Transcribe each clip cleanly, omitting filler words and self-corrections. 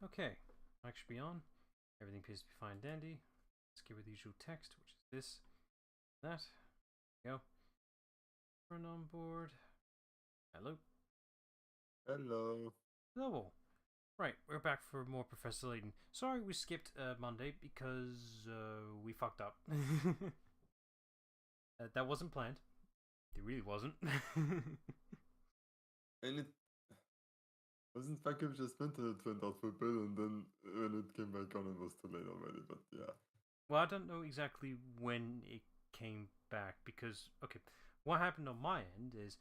Okay, mic should be on. Everything appears to be fine, dandy. Let's give her the usual text, which is this, that. There we go. Run on board. Hello. Hello. Hello. Right, we're back for more Professor Layton. Sorry we skipped Monday because we fucked up. That wasn't planned. It really wasn't. And it wasn't like it just meant that it went out for a bit, and then when it came back on, it was too late already. But yeah. Well, I don't know exactly when it came back because, okay, what happened on my end is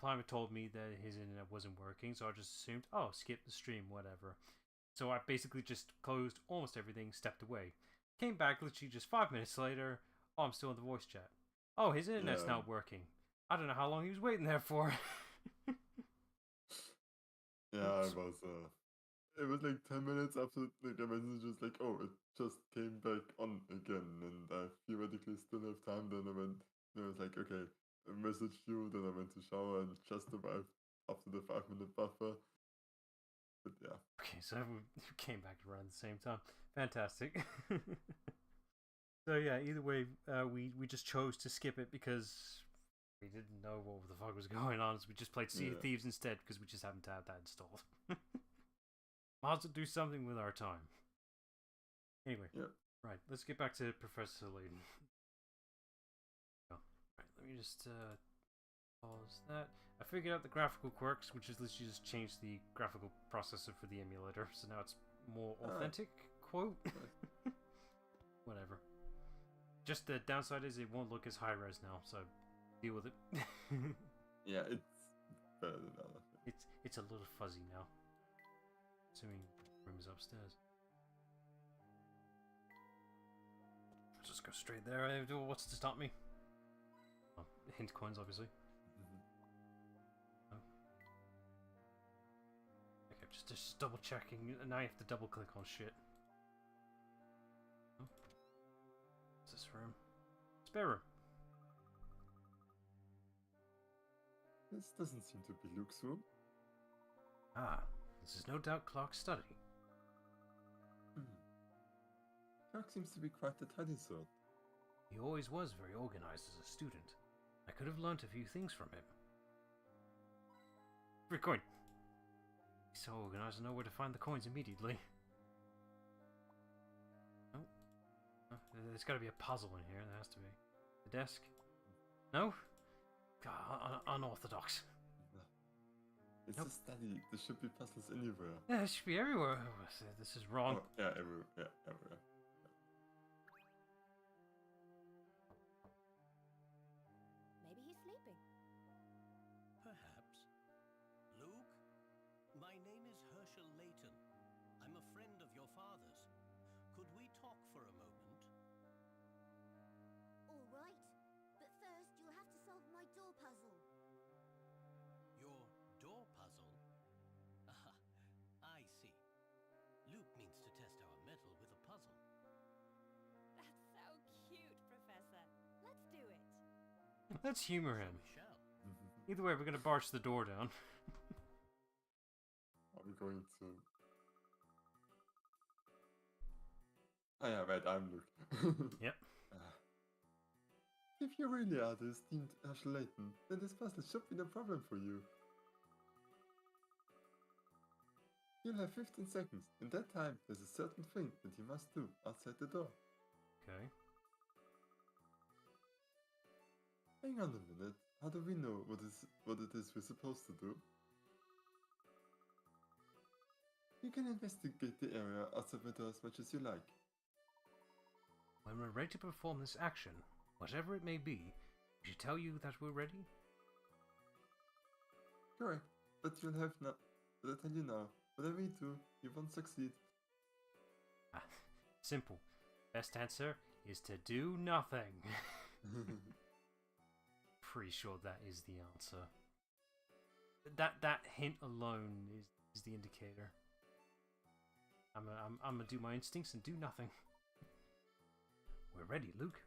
Plimer told me that his internet wasn't working, so I just assumed, oh, skip the stream, whatever. So I basically just closed almost everything, stepped away. Came back literally just 5 minutes later. Oh, I'm still in the voice chat. Oh, his internet's Yeah. not working. I don't know how long he was waiting there for. Yeah, Oops. it was like 10 minutes after like the message was like, oh, it just came back on again, and I theoretically still have time. Then I was like, okay, I messaged you, then I went to shower and just arrived after the 5-minute buffer. But yeah. Okay, so we came back around the same time. Fantastic. So yeah, either way, we just chose to skip it because we didn't know what the fuck was going on. So we just played Sea of Thieves instead because we just happened to have that installed. Might as well do something with our time. Anyway, right, let's get back to Professor Layton. Right, let me just pause that. I figured out the graphical quirks, which is literally just change the graphical processor for the emulator, so now it's more authentic. Quote. Whatever. Just the downside is it won't look as high res now, so deal with it. Yeah, it's better than other things. It's a little fuzzy now. Assuming room is upstairs. I'll just go straight there. What's to stop me? Oh, hint coins, obviously. Oh. Okay, just double checking. Now you have to double click on shit. Oh. What's this room? Spare room. This doesn't seem to be Luke's room. Ah, this is no doubt Clark's study. Clark seems to be quite the tidy sort. He always was very organized as a student. I could have learnt a few things from him. Free coin! He's so organized I know where to find the coins immediately. Oh. There's gotta be a puzzle in here, there has to be. The desk? No? God, unorthodox. It's a study. There should be puzzles anywhere. Yeah, it should be everywhere. This is wrong. Oh, yeah, everywhere. Yeah, everywhere. Maybe he's sleeping. Perhaps. Luke, my name is Herschel Layton. I'm a friend of your father's. Could we talk for a moment? All right. But first, you'll have to solve my door puzzle. Your door puzzle? Ah, I see. Luke means to test our mettle with a puzzle. That's so cute, Professor. Let's do it. Let's humor him. We shall. Either way, we're gonna barge the door down. Are we going to... Oh yeah, right, I'm Luke. Yep. If you really are the esteemed Herschel Layton, then this puzzle should be no problem for you. You'll have 15 seconds. In that time, there's a certain thing that you must do outside the door. Okay. Hang on a minute. How do we know what it is we're supposed to do? You can investigate the area outside the door as much as you like. When we're ready to perform this action, whatever it may be, we should tell you that we're ready? Correct, but you'll have no... But I tell you now, whatever you do, you won't succeed. Ah, simple. Best answer is to do nothing. Pretty sure that is the answer. That hint alone is the indicator. I'm gonna do my instincts and do nothing. We're ready, Luke.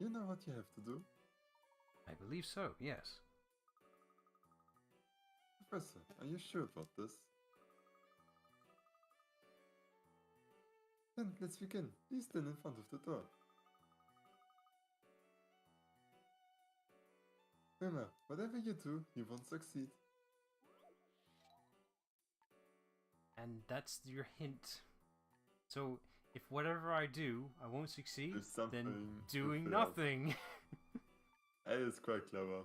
You know what you have to do? I believe so, yes. Professor, are you sure about this? Then let's begin. Please stand in front of the door. Remember, whatever you do, you won't succeed. And that's your hint. So, if whatever I do, I won't succeed, Do something then to doing fail. nothing. That is quite clever.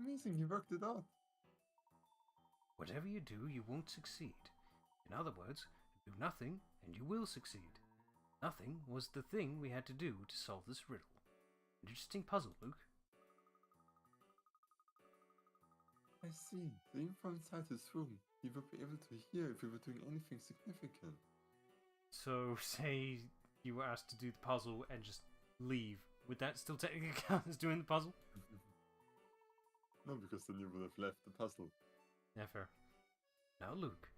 Amazing, you worked it out. Whatever you do, you won't succeed. In other words, do nothing and you will succeed. Nothing was the thing we had to do to solve this riddle. An interesting puzzle, Luke. I see. The info inside this room. You would be able to hear if we were doing anything significant. So, say you were asked to do the puzzle and just leave. Would that still technically count as doing the puzzle? No, because then you would have left the puzzle. Yeah, fair. Now, Luke,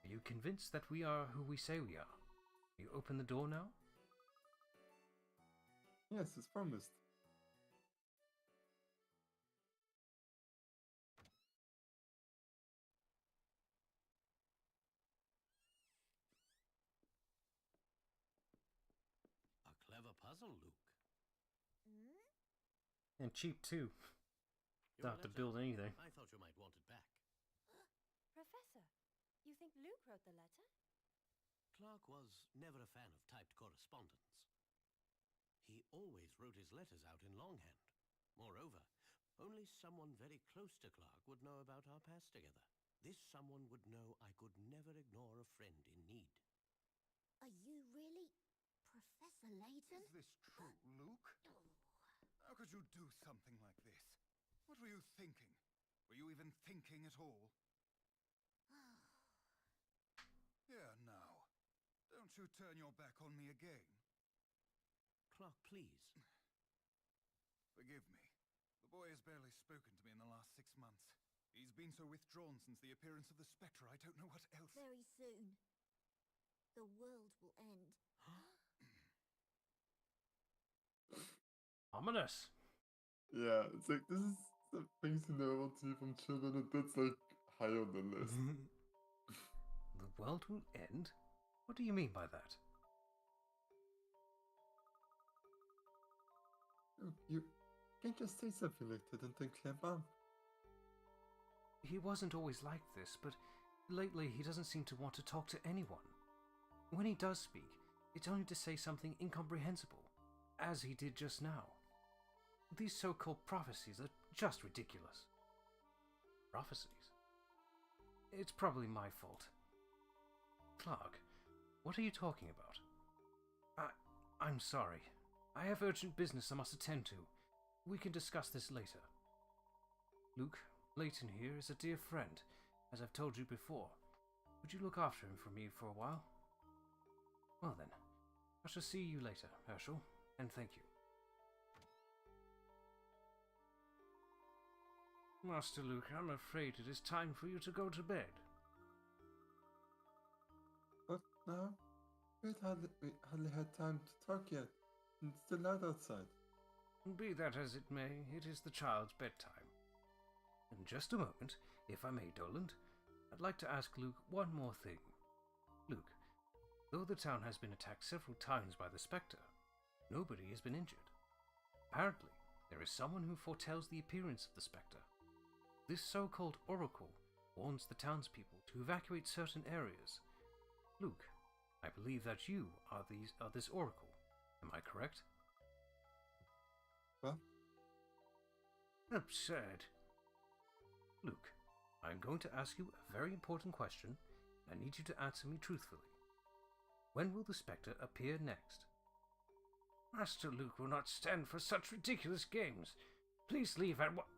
are you convinced that we are who we say we are? You open the door now? Yes, as promised. A clever puzzle, Luke. Hmm? And cheap too. Your Don't have to letter. build anything. I thought you might want it back. Professor, you think Luke wrote the letter? Clark was never a fan of typed correspondence. He always wrote his letters out in longhand. Moreover, only someone very close to Clark would know about our past together. This someone would know I could never ignore a friend in need. Are you really Professor Layton? Is this true, Luke? How could you do something like this? What were you thinking? Were you even thinking at all? Here now. Don't you turn your back on me again. Clark, please. Forgive me. The boy has barely spoken to me in the last 6 months. He's been so withdrawn since the appearance of the Spectre, I don't know what else. Very soon, the world will end. Ominous. Yeah, it's like, this is the things you never want to hear from children, and that's like high on the list. The world will end? What do you mean by that? Look, you can't just say something like that and then clamp up. He wasn't always like this, but lately he doesn't seem to want to talk to anyone. When he does speak, it's only to say something incomprehensible, as he did just now. These so-called prophecies are just ridiculous. Prophecies? It's probably my fault. Clark, what are you talking about? I'm sorry. I have urgent business I must attend to. We can discuss this later. Luke, Layton here is a dear friend, as I've told you before. Would you look after him for me for a while? Well then, I shall see you later, Herschel, and thank you. Master Luke, I'm afraid it is time for you to go to bed. What now? We hardly had time to talk yet. And it's still light outside. Be that as it may, it is the child's bedtime. In just a moment, if I may, Doland, I'd like to ask Luke one more thing. Luke, though the town has been attacked several times by the Spectre, nobody has been injured. Apparently, there is someone who foretells the appearance of the Spectre. This so-called oracle warns the townspeople to evacuate certain areas. Luke, I believe that you are this oracle. Am I correct? What? Absurd. Luke, I'm going to ask you a very important question, and I need you to answer me truthfully. When will the Spectre appear next? Master Luke will not stand for such ridiculous games. Please leave at once.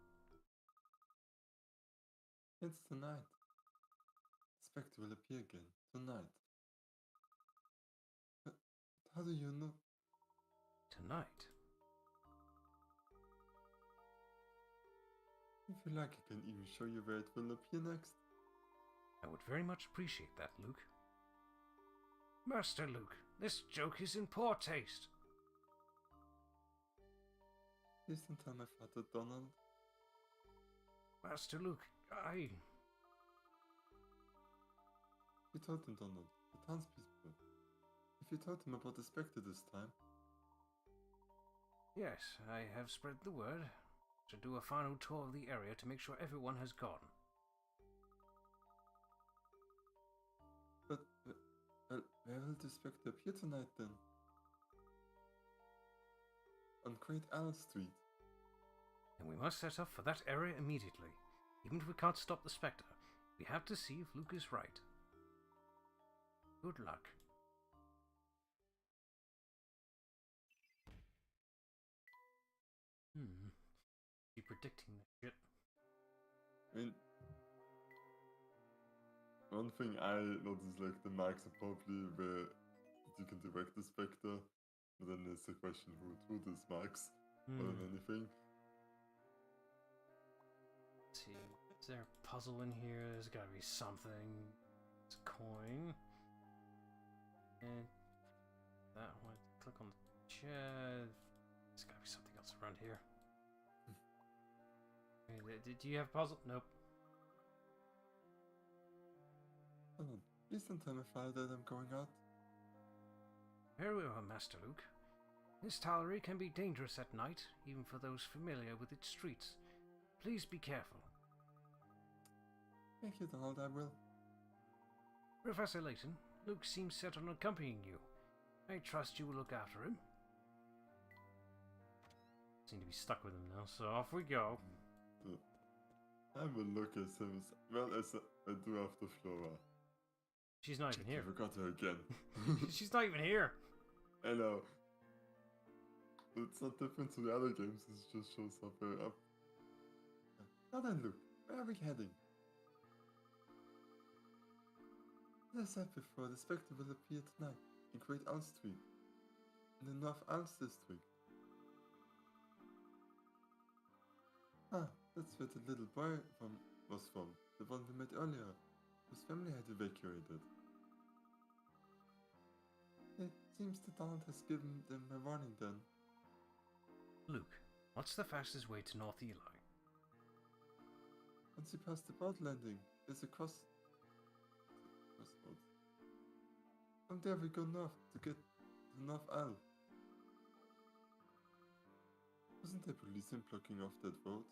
It's tonight. Spectre will appear again tonight. But how do you know? Tonight? If you like, I can even show you where it will appear next. I would very much appreciate that, Luke. Master Luke, this joke is in poor taste. Please don't tell my father, Donald. Master Luke, You told him, Donald, the townspeople. If you told him about the Spectre this time. Yes, I have spread the word. To do a final tour of the area to make sure everyone has gone. But, well, where will the Spectre appear tonight then? On Great Owl Street. And we must set off for that area immediately. Even if we can't stop the Spectre, we have to see if Luke is right. Good luck. Be predicting this shit. I mean, one thing I noticed, like, the marks are probably where you can direct the Spectre, but then there's the question who drew these marks more than anything. Let's see, is there a puzzle in here? There's gotta be something. It's a coin. And that one, click on the chest. There's gotta be something else around here. Do you have a puzzle? Nope. Hold on, please don't tell my father that I'm going out. Very well, Master Luke. This Tallery can be dangerous at night, even for those familiar with its streets. Please be careful. Thank you, Donald, I will. Professor Layton, Luke seems set on accompanying you. I trust you will look after him. Seem to be stuck with him now, so off we go. I will look as him as well as I do after Flora. She's not even here. I forgot her again. She's not even here. I know. It's not different to the other games, it just shows up very up. Now then, Luke, where are we heading? As I said before, the Spectre will appear tonight in Great Owl Street, in the North Owls district. Ah, that's where the little boy was from, the one we met earlier, whose family had evacuated. It seems that Donald has given them a warning then. Luke, what's the fastest way to North Eli? Once you pass the boat landing, there's a crossroads. From there we go north to get to North Owl. Wasn't there policemen blocking off that road?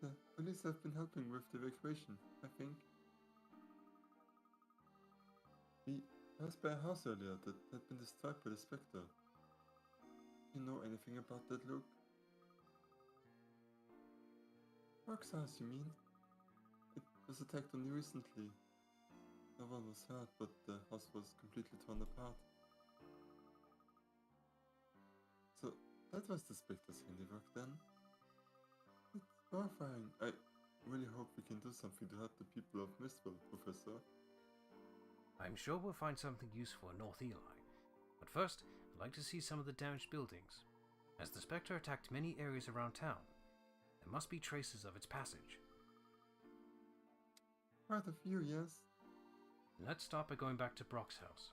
The police have been helping with the evacuation, I think. We passed by a house earlier that had been destroyed by the Spectre. You know anything about that, Luke? Rock's house, you mean? It was attacked only recently. No one was hurt, but the house was completely torn apart. So, that was the Spectre's handiwork then? It's horrifying. I really hope we can do something to help the people of Mistville, Professor. I'm sure we'll find something useful in North Eli. But first, I'd like to see some of the damaged buildings. As the Spectre attacked many areas around town, there must be traces of its passage. Quite a few, yes. Let's start by going back to Brock's house.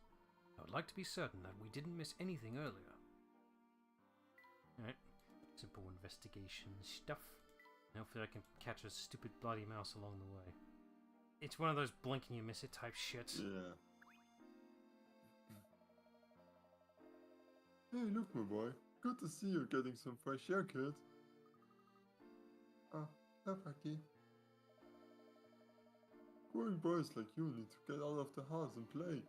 I would like to be certain that we didn't miss anything earlier. Alright. Simple investigation stuff. Hopefully I can catch a stupid bloody mouse along the way. It's one of those blink and you miss it type shits. Yeah. Hey, look, my boy. Good to see you getting some fresh air, kid. Oh, hello, Bucky. Growing boys like you need to get out of the house and play.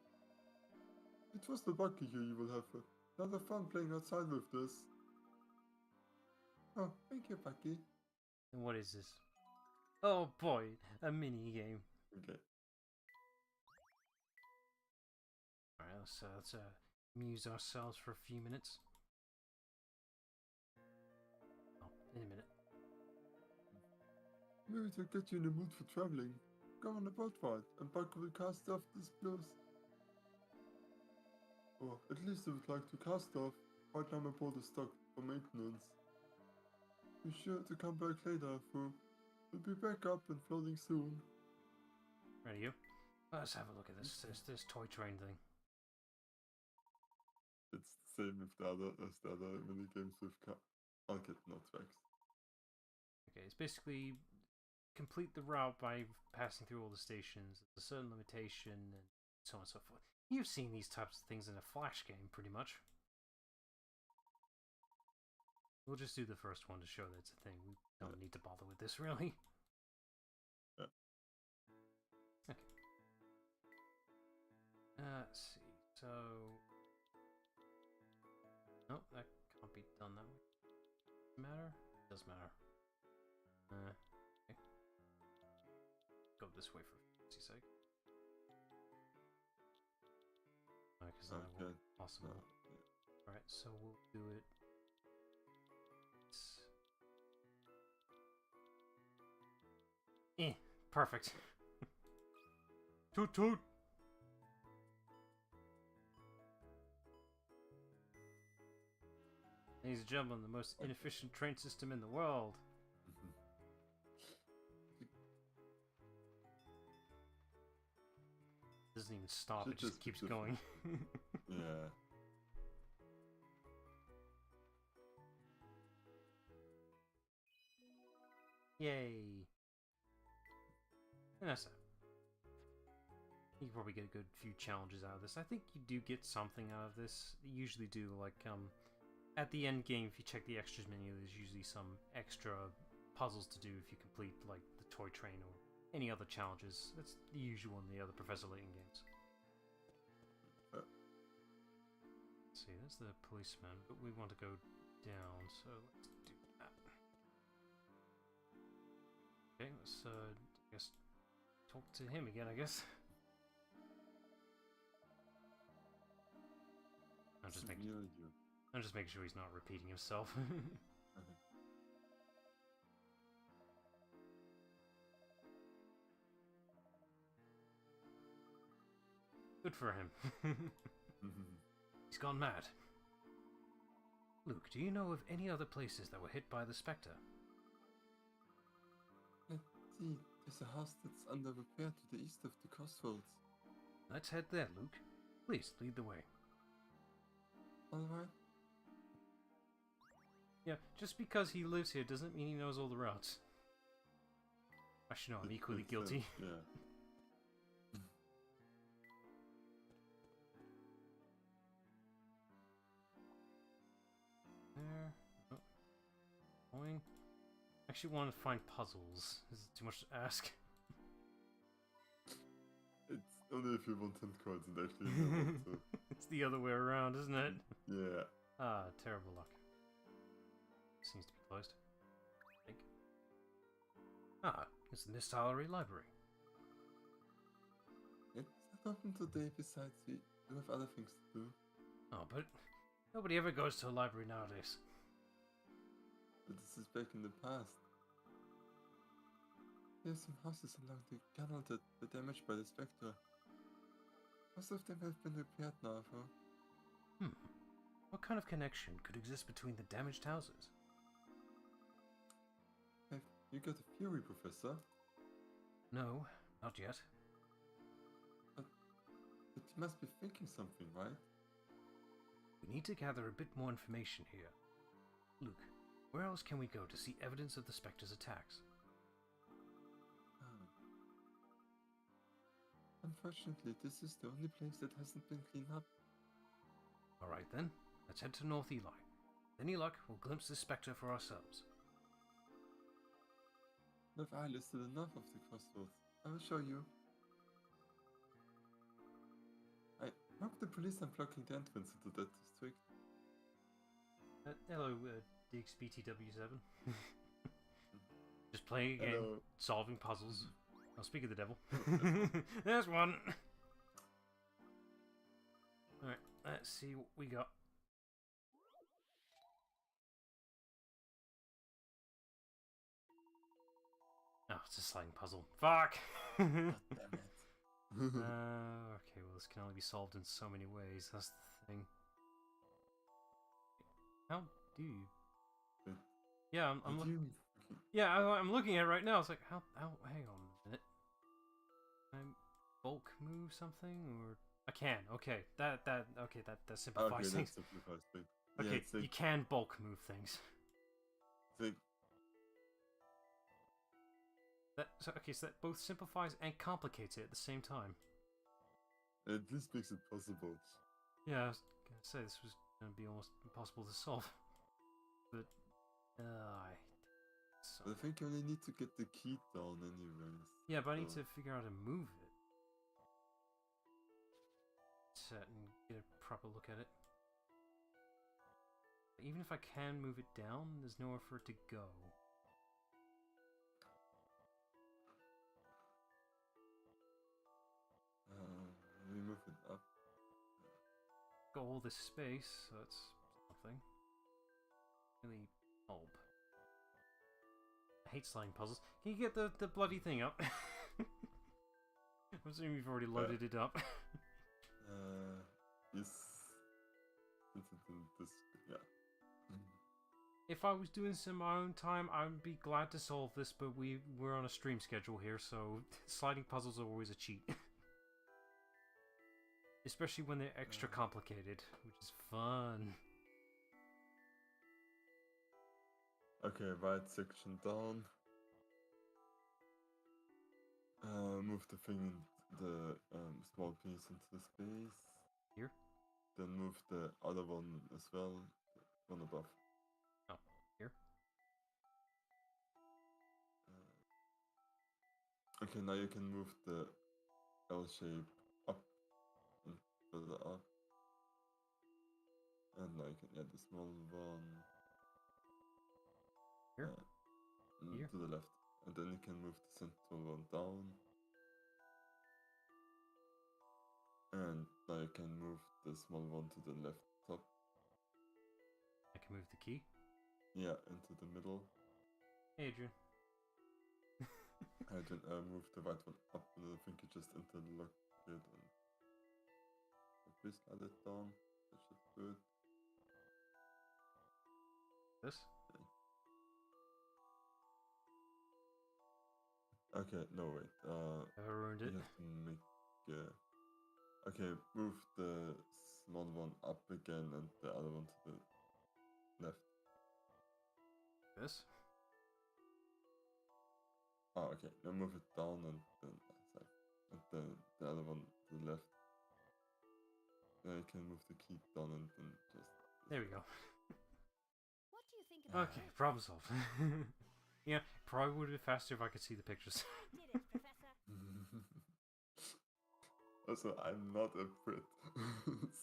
I trust the Bucky here you will have a lot of fun playing outside with this. Oh, thank you, Bucky. And what is this? Oh boy, a mini game. Okay. Alright, let's amuse ourselves for a few minutes. Oh, in a minute. Maybe to get you in the mood for traveling. Go on a boat ride and Bucky will cast off these blues. Or at least I would like to cast off. Right now my boat is stuck for maintenance. Be sure to come back later, for we'll be back up and floating soon. Ready, you? Let's have a look at this toy train thing. It's the same with the other as the other mini games with arcade tracks. Okay, it's basically complete the route by passing through all the stations. There's a certain limitation and so on and so forth. You've seen these types of things in a Flash game, pretty much. We'll just do the first one to show that it's a thing. We don't need to bother with this, really. Yeah. Okay. Let's see. So... Nope, that can't be done that way. Matter? It does matter. Okay. Go this way for fancy's sake. Because that won't be possible. Alright, so we'll do it. Perfect. Toot toot! Ladies and gentlemen, the most inefficient train system in the world. Doesn't even stop, it just keeps going. Yeah. Yay. And that's it. You can probably get a good few challenges out of this. I think you do get something out of this. You usually do, like, at the end game, if you check the extras menu, there's usually some extra puzzles to do if you complete, like, the toy train or any other challenges. That's the usual in the other Professor Layton games. Let's see, that's the policeman, but we want to go down, so let's do that. Okay, let's, I guess, talk to him again, I guess. I'm just making sure he's not repeating himself. Good for him. He's gone mad. Luke, do you know of any other places that were hit by the Spectre? Let's see, there's a house that's under repair to the east of the crossroads. Let's head there, Luke. Please, lead the way. Alright. Yeah, just because he lives here doesn't mean he knows all the routes. Actually, no, I'm equally guilty. Yeah. There. Oh. Going. Actually want to find puzzles. Is it too much to ask? It's only if you want 10 cards and actually you want to. It's the other way around, isn't it? Yeah. Ah, terrible luck. Seems to be closed. I think. Ah, it's the Miss Tallery Library. It's not open today, besides we do have other things to do. Oh, but nobody ever goes to a library nowadays. But this is back in the past. There's some houses along the canal that were damaged by the Spectre. Most of them have been repaired now, though. What kind of connection could exist between the damaged houses? Have you got a theory, Professor? No, not yet. But you must be thinking something, right? We need to gather a bit more information here. Luke, where else can we go to see evidence of the Spectre's attacks? Unfortunately, this is the only place that hasn't been cleaned up. Alright then, let's head to North Eli. With any luck, we'll glimpse the Spectre for ourselves. North Isle is to the north of the crossroads. I will show you. I hope the police are blocking the entrance into that district. Hello, DXBTW7. Just playing a game, Hello. solving puzzles. I'll speak of the devil. There's one! Alright, let's see what we got. Oh, it's a sliding puzzle. Fuck! God damn it. Okay, well this can only be solved in so many ways, that's the thing. How do you... Yeah, I'm Did you? yeah, I'm looking at it right now. It's like, how, hang on a minute. Can I bulk move something, or I can. Okay, okay, that simplifies Okay, that things. simplifies things. Yeah, Okay, it's like, you can bulk move things. it's like Okay, so that both simplifies and complicates it at the same time. it just makes it possible. Yeah, I was gonna say this was gonna be almost impossible to solve, but But I think you only need to get the key down anyways. yeah, but I need so- to figure out how to move it. Set and get a proper look at it. Even if I can move it down, there's nowhere for it to go. We move it up. Got all this space, so that's something. Really bulb. I hate sliding puzzles. Can you get the bloody thing up? I'm assuming you've already loaded it up. Yes. It's in this. Yeah. If I was doing this in my own time, I would be glad to solve this, but we're on a stream schedule here, so sliding puzzles are always a cheat. Especially when they're extra complicated, which is fun. Okay, right section down. Move the thing, the small piece into the space. Here? Then move the other one as well, one above. Oh, here? Okay, now you can move the L shape up and further up. And now you can add the small one. Here? Here? To the left. And then you can move the central one down. And now you can move the small one to the left top. I can move the key. Yeah, into the middle. Adrian. And then move the right one up, and I think you just interlock it and please slide it down. That should do it. This? Okay, no wait. I ruined it. You have to make. Okay, move the small one up again and the other one to the left. This? Oh, okay. Now move it down and then the other one to the left. Then you can move the key down and then just. There we go. What do you think about Okay, this? problem solved. Yeah, probably would have been faster if I could see the pictures. I did it, Professor. Also, I'm not a Brit,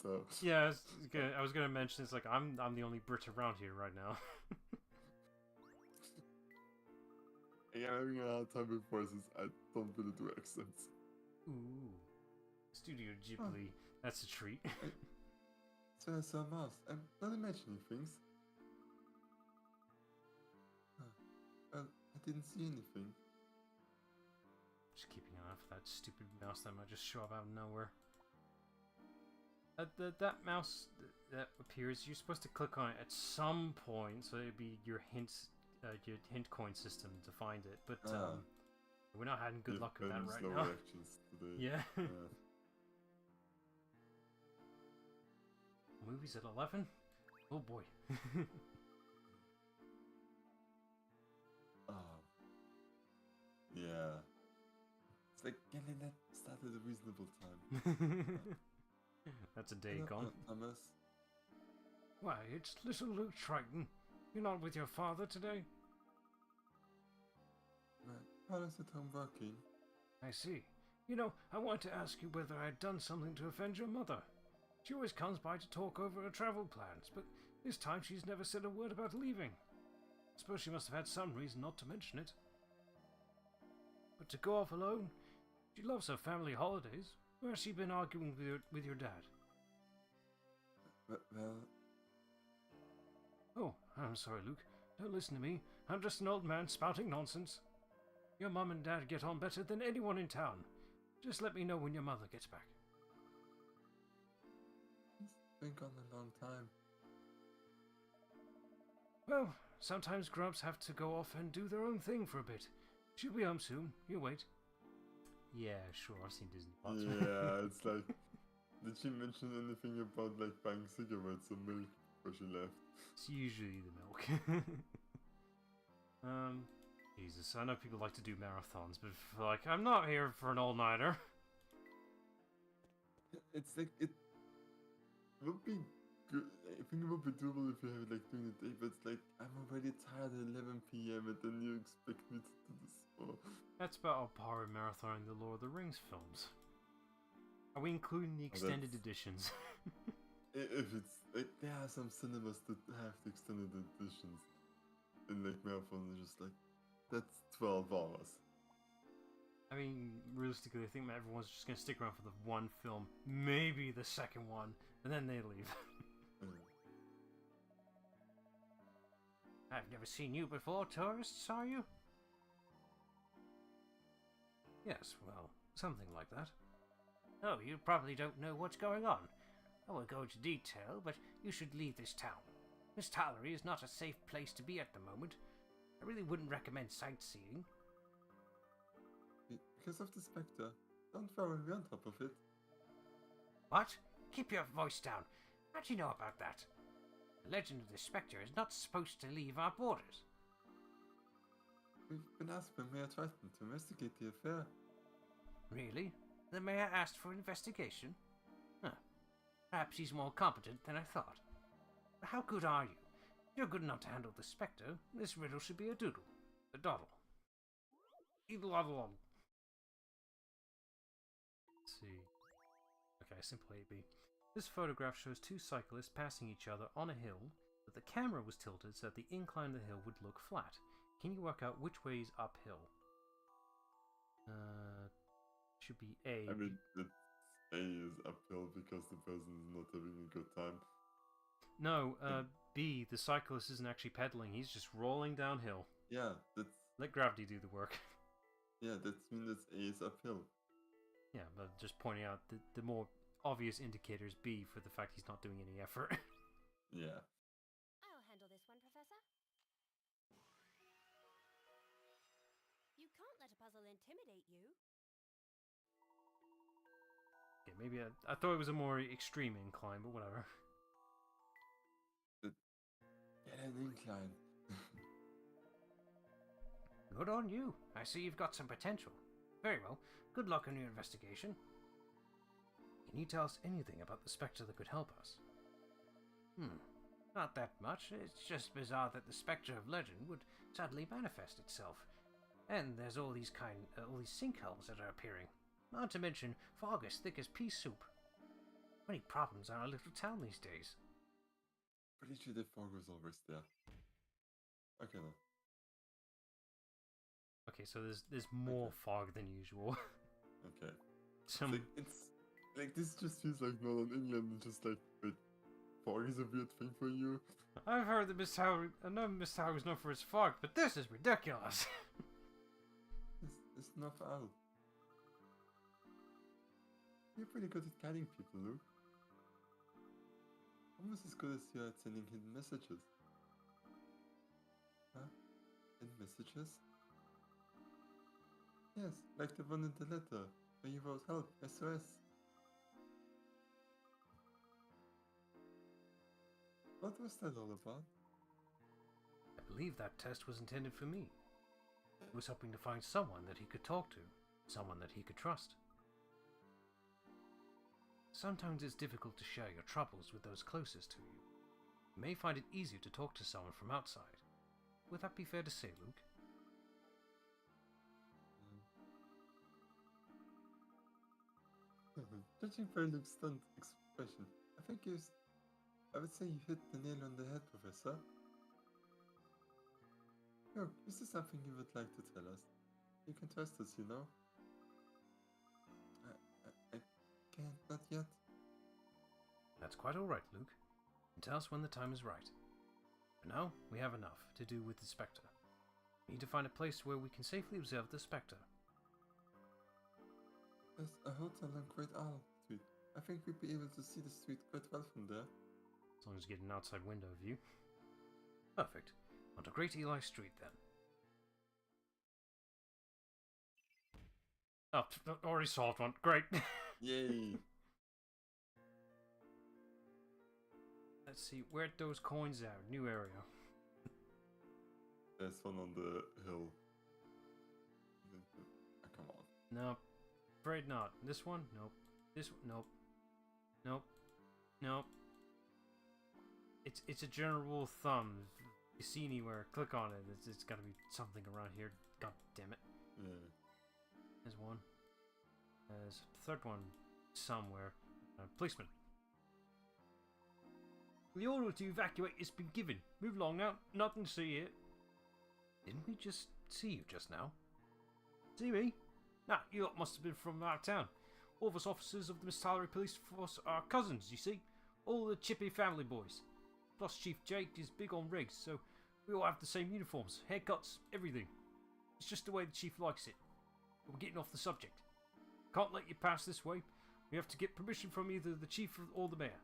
so. Yeah, I was gonna mention, it's like I'm the only Brit around here right now. Yeah, I'm having a hard time with voices. I don't really do accents. Ooh, Studio Ghibli, that's a treat. So I saw a mouse. I'm not imagining things. Well, I didn't see anything. Just keeping an eye for that stupid mouse that might just show up out of nowhere. That mouse that appears, you're supposed to click on it at some point, so it'd be your hint coin system to find it. But we're not having good luck with that right now. Reactions today. Yeah. Movies at 11? Oh boy. Oh. Yeah. It's like getting that started at a reasonable time. That's a day gone. Thomas? Why, it's little Luke Triton. You're not with your father today? My father's at home working. I see. You know, I wanted to ask you whether I had done something to offend your mother. She always comes by to talk over her travel plans, but this time she's never said a word about leaving. I suppose she must have had some reason not to mention it. But to go off alone, she loves her family holidays. Where has she been arguing with your dad? Well, Oh, I'm sorry, Luke. Don't listen to me. I'm just an old man spouting nonsense. Your mum and dad get on better than anyone in town. Just let me know when your mother gets back. he's been gone a long time. Well, sometimes grubs have to go off and do their own thing for a bit. She'll be home soon. You wait. Yeah, sure. I've seen Disney Plus. Yeah, it's like, did she mention anything about like buying cigarettes or milk before she left? It's usually the milk. Jesus, I know people like to do marathons, but like, I'm not here for an all-nighter. It's like, it would be good. I think it would be doable if you have it like during the day, but it's like, I'm already tired at 11 p.m. and then you expect me to do this for. That's about power marathoning the Lord of the Rings films. Are we including the extended editions? If it's like, there are some cinemas that have the extended editions in like marathon, and just like, that's 12 hours. I mean, realistically, I think everyone's just gonna stick around for the one film, maybe the second one, and then they leave. I've never seen you before, tourists, are you? Yes, well, something like that. Oh, you probably don't know what's going on. I won't go into detail, but you should leave this town. This Tallery is not a safe place to be at the moment. I really wouldn't recommend sightseeing. Because of the Spectre. Don't worry, we're on top of it. What? Keep your voice down. How do you know about that? The legend of the Spectre is not supposed to leave our borders. We've been asked by Mayor Triton to investigate the affair. Really? The mayor asked for an investigation? Huh. Perhaps he's more competent than I thought. But how good are you? You're good enough to handle the Spectre. This riddle should be a doodle. A doddle. Eedle-oddle. Let's see. Okay, simple AB. This photograph shows two cyclists passing each other on a hill, but the camera was tilted so that the incline of the hill would look flat. Can you work out which way is uphill? Should be A. I mean, A is uphill because the person is not having a good time. No, B, the cyclist isn't actually pedaling, he's just rolling downhill. Yeah, that's... Let gravity do the work. Yeah, that means that A is uphill. Yeah, but just pointing out the more obvious indicator is B for the fact he's not doing any effort. Yeah. I'll handle this one, Professor. You can't let a puzzle intimidate you. Okay, maybe I thought it was a more extreme incline, but whatever. Get an incline. Good on you. I see you've got some potential. Very well. Good luck on your investigation. Can you tell us anything about the Spectre that could help us? Not that much. It's just bizarre that the Spectre of legend would suddenly manifest itself. And there's all these sinkholes that are appearing. Not to mention fog as thick as pea soup. Many problems in our little town these days. Pretty sure the fog was always there. Okay, then. Okay, so there's more fog than usual. Okay. Some It's like this just feels like Northern England, and just like, wait, fog is a weird thing for you. I've heard that Miss Tower is known for its fog, but this is ridiculous. It's not out. You're pretty good at guiding people, Luke. Almost as good as you are at sending hidden messages. Huh? Hidden messages? Yes, like the one in the letter, where you wrote help, SOS. What was that all about? I believe that test was intended for me. He was hoping to find someone that he could talk to, someone that he could trust. Sometimes it's difficult to share your troubles with those closest to you. You may find it easier to talk to someone from outside. Would that be fair to say, Luke? Judging by Luke's stunned expression, I would say you hit the nail on the head, Professor. Look, is there something you would like to tell us? You can trust us, you know? I can't, not yet. That's quite all right, Luke. And tell us when the time is right. For now, we have enough to do with the Spectre. We need to find a place where we can safely observe the Spectre. There's a hotel on Great Isle Street. I think we'd be able to see the street quite well from there. As long as you get an outside window view. Perfect. On to Great Eli Street, then. Oh, already solved one. Great. Yay! Let's see, where'd those coins out? New area. There's one on the hill. Come on. Nope. Afraid not. This one? Nope. This one? Nope. Nope. Nope. It's a general rule of thumb. If you see anywhere, click on it. It's gotta be something around here. God damn it. Yeah. There's one. There's a third one somewhere. Policeman. The order to evacuate has been given. Move along now. Nothing to see here. Didn't we just see you just now? See me? Nah, you lot must have been from out of town. All of us officers of the Miss Tylery Police Force are cousins, you see. All the Chippy family boys. Plus Chief Jake is big on rigs, so we all have the same uniforms, haircuts, everything. It's just the way the Chief likes it. But we're getting off the subject. Can't let you pass this way. We have to get permission from either the Chief or the Mayor.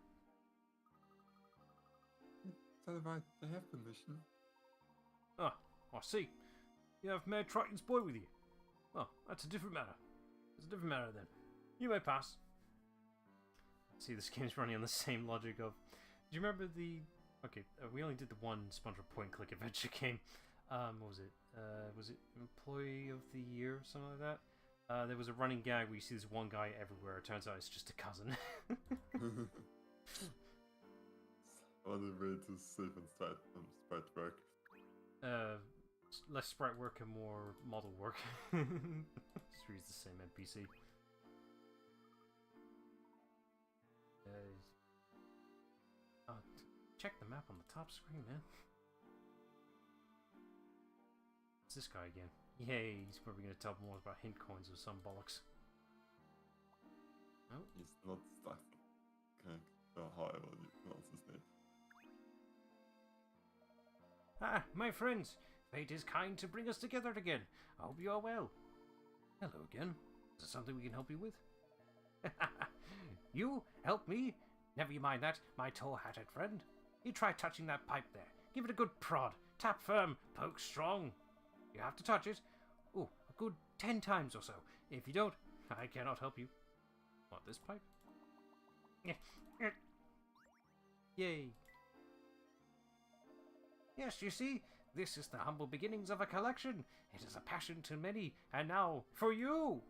Tell them they have permission. Ah, I see. You have Mayor Triton's boy with you. Oh, that's a different matter. It's a different matter then. You may pass. See, this game's running on the same logic of... Do you remember the... Okay, we only did the one SpongeBob point-and-click adventure game. What was it? Was it Employee of the Year or something like that? There was a running gag where you see this one guy everywhere. It turns out it's just a cousin. Other way to save and sprite work. Less sprite work and more model work. Just reads the same NPC. Check the map on the top screen, man. It's this guy again. Yay, he's probably going to tell more about hint coins or some bollocks. No, he's not stuck. Okay, however you pronounce his name. Ah, my friends! Fate is kind to bring us together again. I hope you are well. Hello again. Is there something we can help you with? You? Help me? Never you mind that, my tall-hatted friend. You try touching that pipe there. Give it a good prod. Tap firm. Poke strong. You have to touch it. Oh, a good 10 times or so. If you don't, I cannot help you. What, this pipe? Yay. Yes, you see, this is the humble beginnings of a collection. It is a passion to many, and now, for you!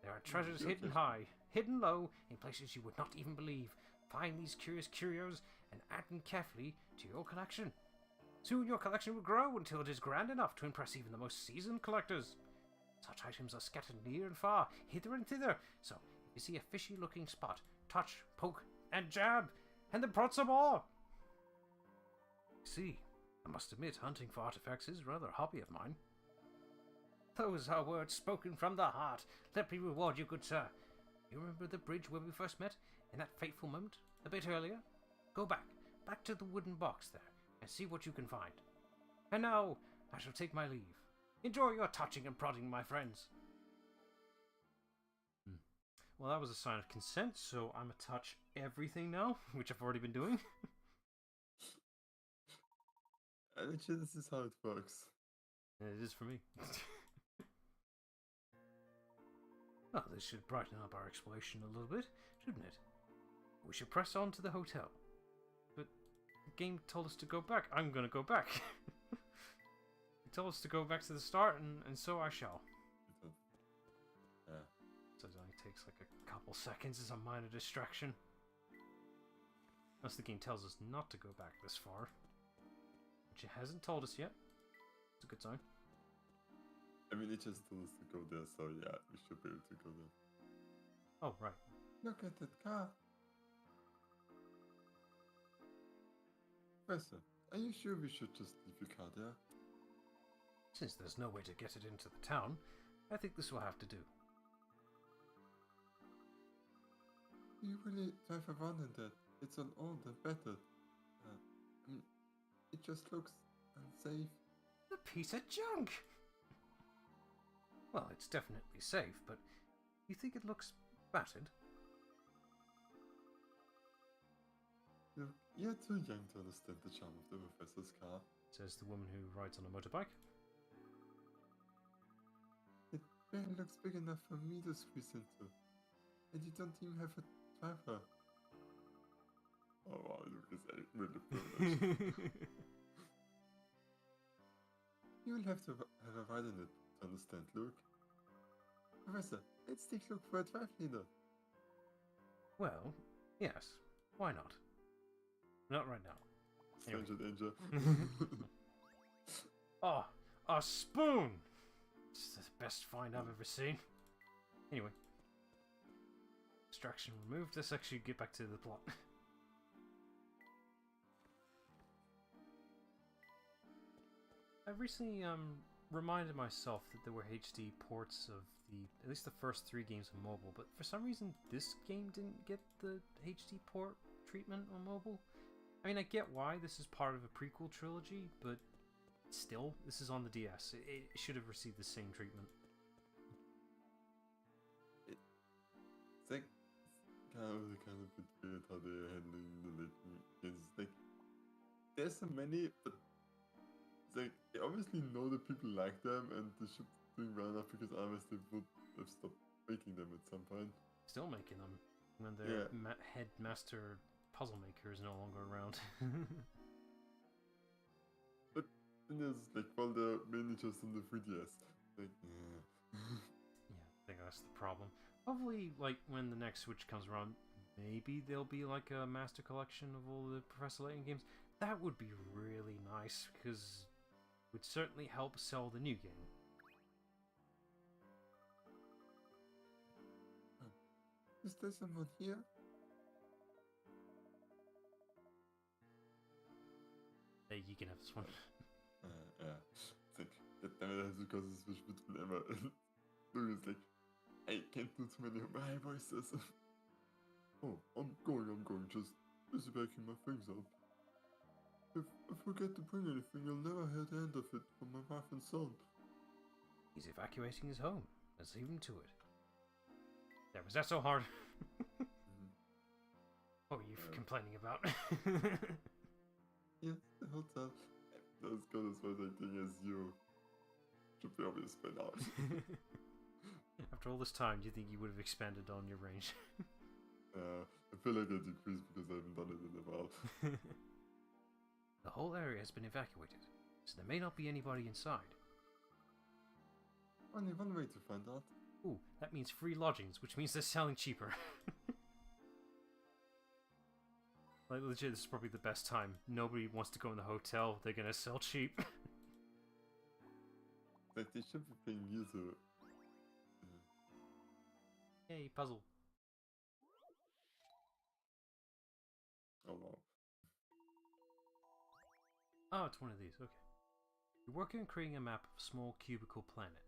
There are treasures hidden high, hidden low, in places you would not even believe. Find these curious curios and add them carefully to your collection. Soon your collection will grow until it is grand enough to impress even the most seasoned collectors. Such items are scattered near and far, hither and thither, so if you see a fishy-looking spot, touch, poke, and jab, and then prod some more. See, I must admit, hunting for artifacts is rather a hobby of mine. Those are words spoken from the heart. Let me reward you, good sir. You remember the bridge where we first met, in that fateful moment, a bit earlier? Go back to the wooden box there, and see what you can find. And now, I shall take my leave. Enjoy your touching and prodding, my friends. Well, that was a sign of consent, so I'm gonna touch everything now, which I've already been doing. Actually, this is how it works. It is for me. Well, this should brighten up our exploration a little bit, shouldn't it? We should press on to the hotel. But the game told us to go back. I'm gonna go back. It told us to go back to the start, and so I shall. Yeah. So it only takes like a couple seconds as a minor distraction. Unless the game tells us not to go back this far. Which it hasn't told us yet. It's a good sign. I mean, it just told us to go there, so yeah, we should be able to go there. Oh, right. Look at that car. Professor, are you sure we should just leave your car there? Since there's no way to get it into the town, I think this will have to do. You really drive around in that. It's an old and battered. It just looks unsafe. A piece of junk! Well, it's definitely safe, but you think it looks battered? Look, You're too young to understand the charm of the professor's car. Says the woman who rides on a motorbike. It barely looks big enough for me to squeeze into. And you don't even have a driver. Oh wow, Luke is really privileged. You will have to have a ride in it to understand, Luke. Professor, let's take a look for a drive leader. Well, yes. Why not? Not right now. Anyway. Stranger danger. Oh, a spoon! It's the best find I've ever seen. Anyway. Distraction removed. Let's actually get back to the plot. I recently reminded myself that there were HD ports of at least the first 3 games on mobile, but for some reason this game didn't get the HD port treatment on mobile. I mean, I get why, this is part of a prequel trilogy, but still, this is on the DS. It should have received the same treatment. It's like kind of bit weird how they're handling the Layton games. Like, there's so many, but it's like they obviously know that people like them and they should be doing well enough because otherwise they would have stopped making them at some point. Still making them when their Yeah. headmaster puzzle maker is no longer around. But then there's like, well, they're mainly just on the 3DS. Like, yeah. Yeah, I think that's the problem. Hopefully, like, when the next Switch comes around, maybe there'll be like a master collection of all the Professor Layton games. That would be really nice, because it would certainly help sell the new game. Is there someone here? Hey, you can have this one. Yeah. It's like, that never has to cause a switch between Emma and Luke is like, I can't do too many of my voices. Oh, I'm going, just busy packing my things up. If I forget to bring anything, you'll never hear the end of it from my wife and son. He's evacuating his home. Let's leave him to it. There, was that so hard? What were you complaining about? Yes, the whole time. That's good as much acting as you. Should be obvious by now. After all this time, do you think you would have expanded on your range? I feel like I decreased because I haven't done it in a while. The whole area has been evacuated, so there may not be anybody inside. Only one way to find out. Ooh, that means free lodgings, which means they're selling cheaper. Like, legit, this is probably the best time. Nobody wants to go in the hotel, they're gonna sell cheap. Like, they should be paying you to... Yay, puzzle. Oh wow. Oh, it's one of these, okay. You're working on creating a map of a small cubical planet.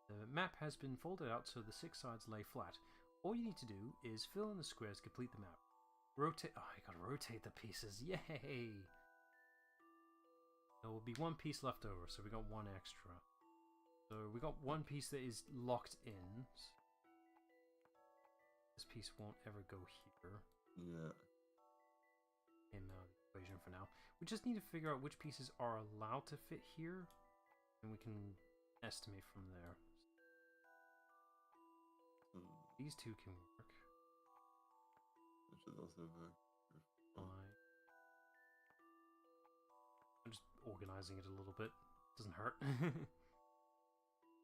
The map has been folded out so the 6 sides lay flat. All you need to do is fill in the squares to complete the map. Rotate. Oh, I gotta rotate the pieces. Yay! There will be 1 piece left over, so we got 1 extra. So we got 1 piece that is locked in. This piece won't ever go here. Yeah. In the equation for now. We just need to figure out which pieces are allowed to fit here, and we can estimate from there. These 2 can work. I should also have a... Fine. I'm just organizing it a little bit. Doesn't hurt.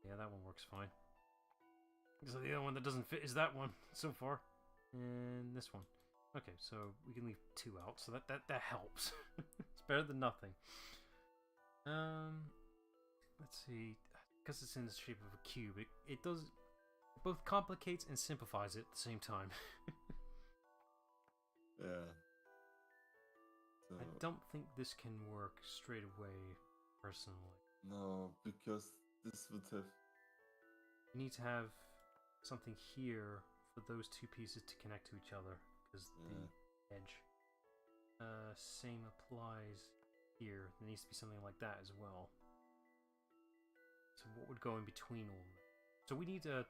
Yeah, that one works fine. So the other one that doesn't fit is that one so far. And this one. Okay, so we can leave 2 out, so that helps. It's better than nothing. Let's see. Because it's in the shape of a cube, it both complicates and simplifies it at the same time. Yeah. So... I don't think this can work straight away, personally. No, because this would have... You need to have something here for those 2 pieces to connect to each other, because the edge. Same applies here. There needs to be something like that as well. So what would go in between all of them? So we need a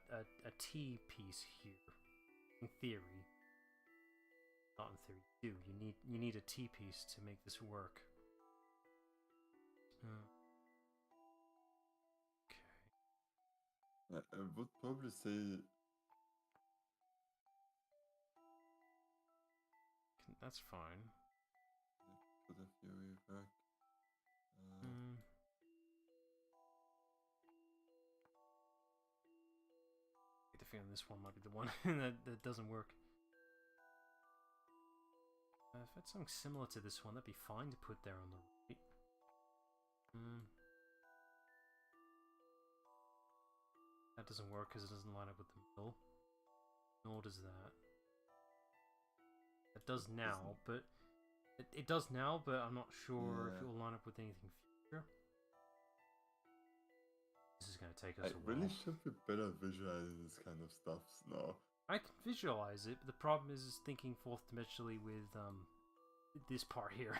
T piece here, in theory. Not in theory. You need a T piece to make this work. Okay. I would probably say That's fine. put a Fury back. I get the feeling this one might be the one that doesn't work. If it's something similar to this one, that'd be fine to put there on the right. That doesn't work because it doesn't line up with the middle. Nor does that. It does now, but it does now, but I'm not sure if it will line up with anything future. This is going to take us a while. I really should be better visualizing this kind of stuff now. I can visualize it, but the problem is thinking fourth dimensionally with this part here.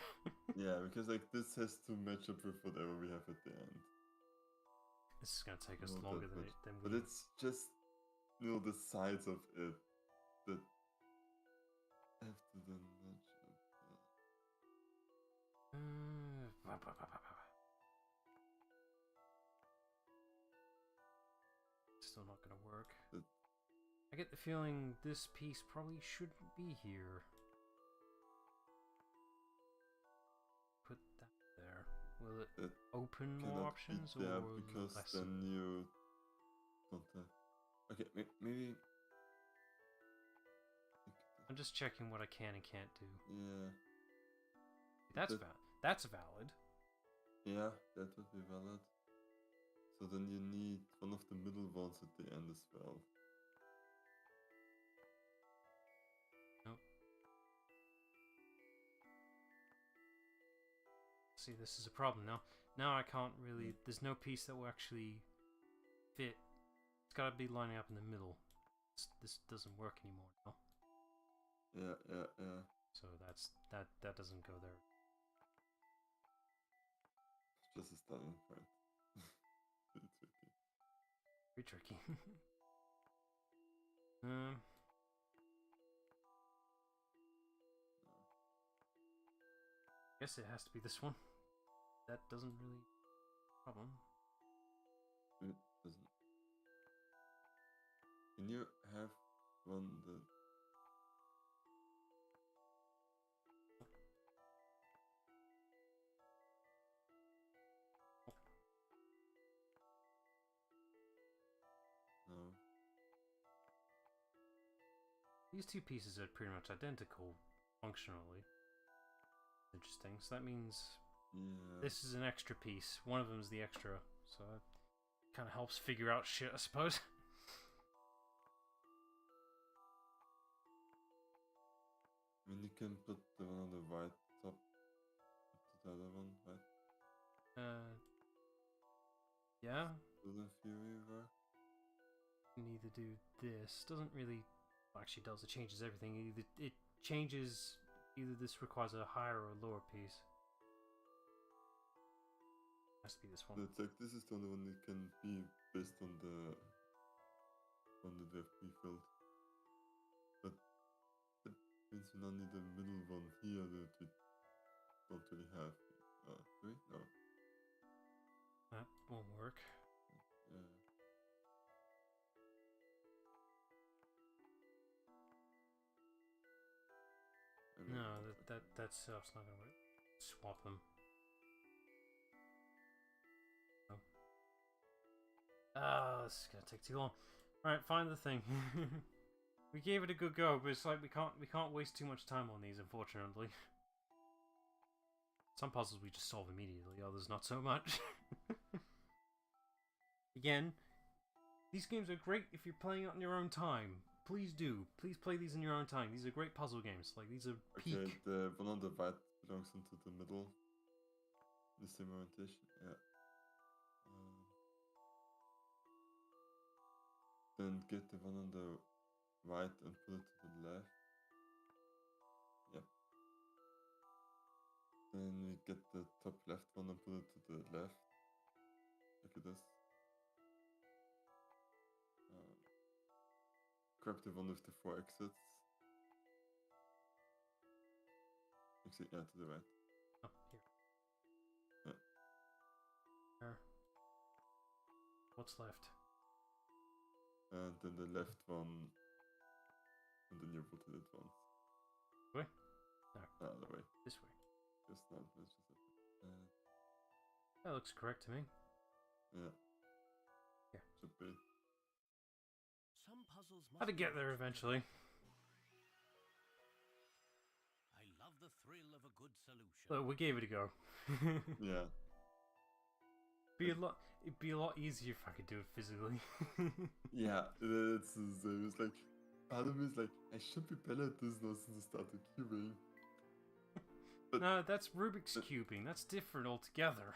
Yeah, because like this has to match up with whatever we have at the end. This is going to take us longer than we... But it's just, you know, the sides of it that have to then match up. Still not going to work. I get the feeling this piece probably shouldn't be here. Put that there. Will it open more options or yeah, will because less? then you don't have... Okay, maybe... I'm just checking what I can and can't do. Yeah. That's valid. Yeah, that would be valid. So then you need one of the middle ones at the end as well. Nope. See, this is a problem now. Now I can't really... There's no piece that will actually fit. It's got to be lining up in the middle. This doesn't work anymore now. Yeah. So that doesn't go there. It's just a starting point. Pretty tricky. Very tricky. Guess it has to be this one. That doesn't really problem. It doesn't. Can you have one that... No. These two pieces are pretty much identical functionally. Interesting. So that means this is an extra piece. One of them is the extra, so that kind of helps figure out shit, I suppose. I mean, you can put the one on the right top to the other one, right? Yeah. Doesn't Fury work? You can either do this. Doesn't really... Well, actually does. It changes everything. It changes... Either this requires a higher or lower piece. Has to be this one. It's like this is the only one that can be based on the one that we have pre-filled. But that means we now need a middle one here that we don't really have. Do we? No. That won't work. Yeah. No, that stuff's not gonna work. Swap them. Oh. This is gonna take too long. Alright, find the thing. We gave it a good go, but it's like we can't waste too much time on these, unfortunately. Some puzzles we just solve immediately, others not so much. Again, these games are great if you're playing it on your own time. Please do. Please play these in your own time. These are great puzzle games. Like, these are peak. Okay, the one on the right belongs into the middle. The same orientation, yeah. Then get the one on the right and put it to the left. Yep. Then we get the top left one and put it to the left. Look at this. Grab the one with the 4 exits. Actually, yeah, to the right. Oh, here. Yeah. There. What's left? And then the left one, and then you voted it once. Way? No, The way. this way. Just not. Let's just have it. That looks correct to me. Yeah. Here. Should be. Some puzzles must How to be get there much eventually. I love the thrill of a good solution. Look, we gave it a go. Yeah. It'd be a lot easier if I could do it physically. Yeah. It's the same. It's like, part of me is like, I should be better at this now since I started cubing. But No, that's Rubik's cubing. That's different altogether.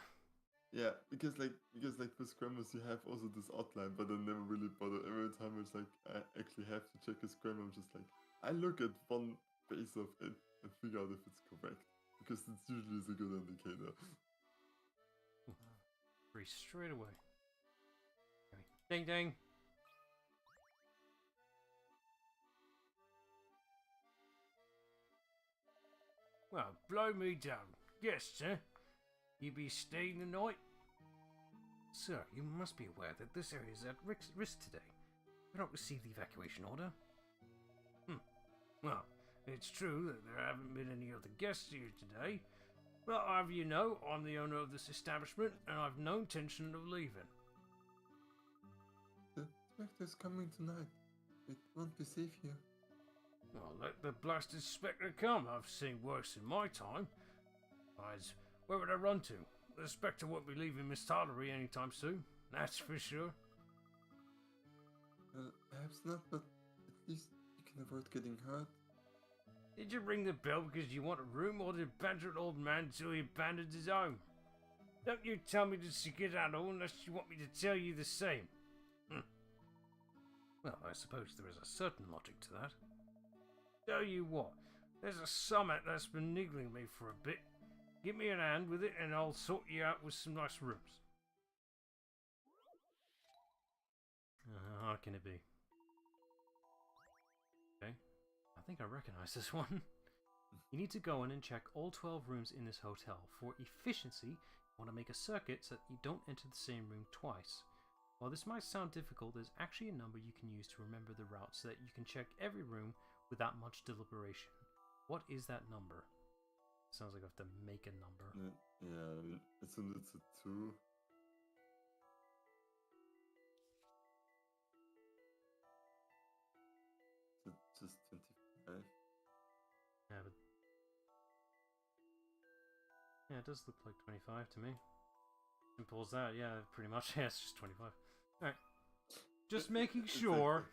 yeah, because with scrambles you have also this outline, but I never really bother. Every time it's like I actually have to check a scramble, I'm just like, I look at one base of it and figure out if it's correct, because it's usually a good indicator. Free straight away. Ding ding. Well, blow me down. Yes, sir. You be staying the night? Sir, you must be aware that this area is at risk today. We don't receive the evacuation order. Well, it's true that there haven't been any other guests here today, but I'll have you know, I'm the owner of this establishment, and I've no intention of leaving. The Spectre's coming tonight. It won't be safe here. Well, let the blasted Spectre come. I've seen worse in my time. Besides, where would I run to? The Spectre won't be leaving Miss Tarlery anytime soon, that's for sure. Perhaps not, but at least you can avoid getting hurt. Did you ring the bell because you want a room, or did badger an old man till he abandoned his own? Don't you tell me to skedaddle unless you want me to tell you the same. Well, I suppose there is a certain logic to that. Tell you what, there's a summit that's been niggling me for a bit. Give me a hand with it and I'll sort you out with some nice rooms. How can it be? Okay, I think I recognize this one. You need to go in and check all 12 rooms in this hotel. For efficiency, you want to make a circuit so that you don't enter the same room twice. While this might sound difficult, there's actually a number you can use to remember the route so that you can check every room without much deliberation. What is that number? Sounds like I have to make a number. Yeah, it's a 2. It's just 25. Yeah, but yeah, it does look like 25 to me. Simple as that. Yeah, pretty much. Yeah, it's just 25. All right, just making It's sure.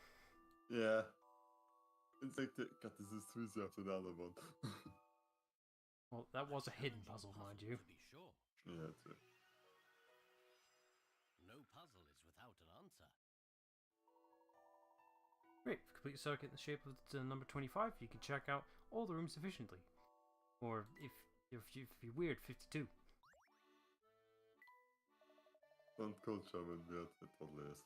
Like yeah. It's like, God, this is too easy after the other one. Well, that was a hidden puzzle, mind you. To be sure. Yeah, too. No puzzle is without an answer. Great. Complete a circuit in the shape of the number 25. You can check out all the rooms efficiently. Or if you're weird, 52. Don't call Shaman weird, it totally is.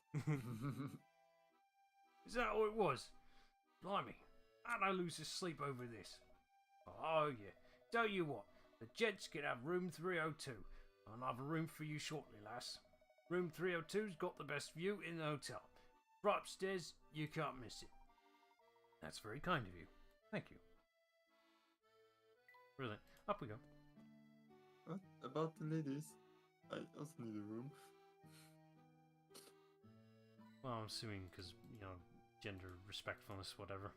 Is that all it was? Blimey, how'd I lose sleep over this? Oh yeah, tell you what, the gents can have room 302. I'll have a room for you shortly, lass. Room 302's got the best view in the hotel. Right upstairs, you can't miss it. That's very kind of you. Thank you. Brilliant. Up we go. What about the ladies? I also need a room. Well, I'm assuming because, gender respectfulness, whatever.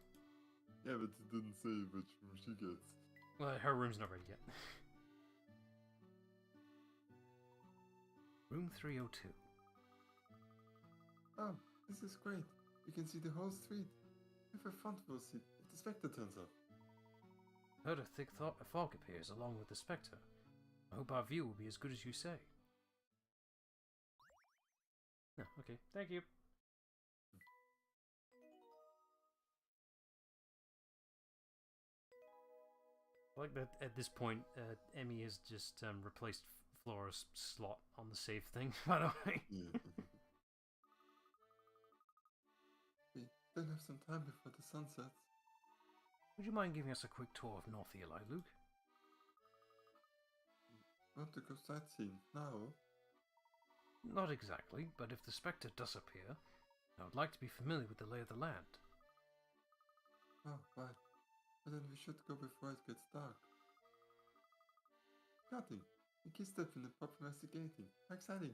Yeah, but it didn't say which room she gets. Well, her room's not ready yet. Room 302. Oh, this is great. You can see the whole street. We have a front row seat if the Spectre turns up. Heard a thick fog appears along with the Spectre. I hope our view will be as good as you say. No, okay, thank you. I like that at this point, Emmy has just replaced Flora's slot on the save thing, by the way. Yeah. We still have some time before the sun sets. Would you mind giving us a quick tour of North Eli, Luke? Want to go sightseeing now? Not exactly, but if the Spectre does appear, I would like to be familiar with the lay of the land. Oh, right. But then we should go before it gets dark. Cutting. A key step in the proper investigating. How exciting!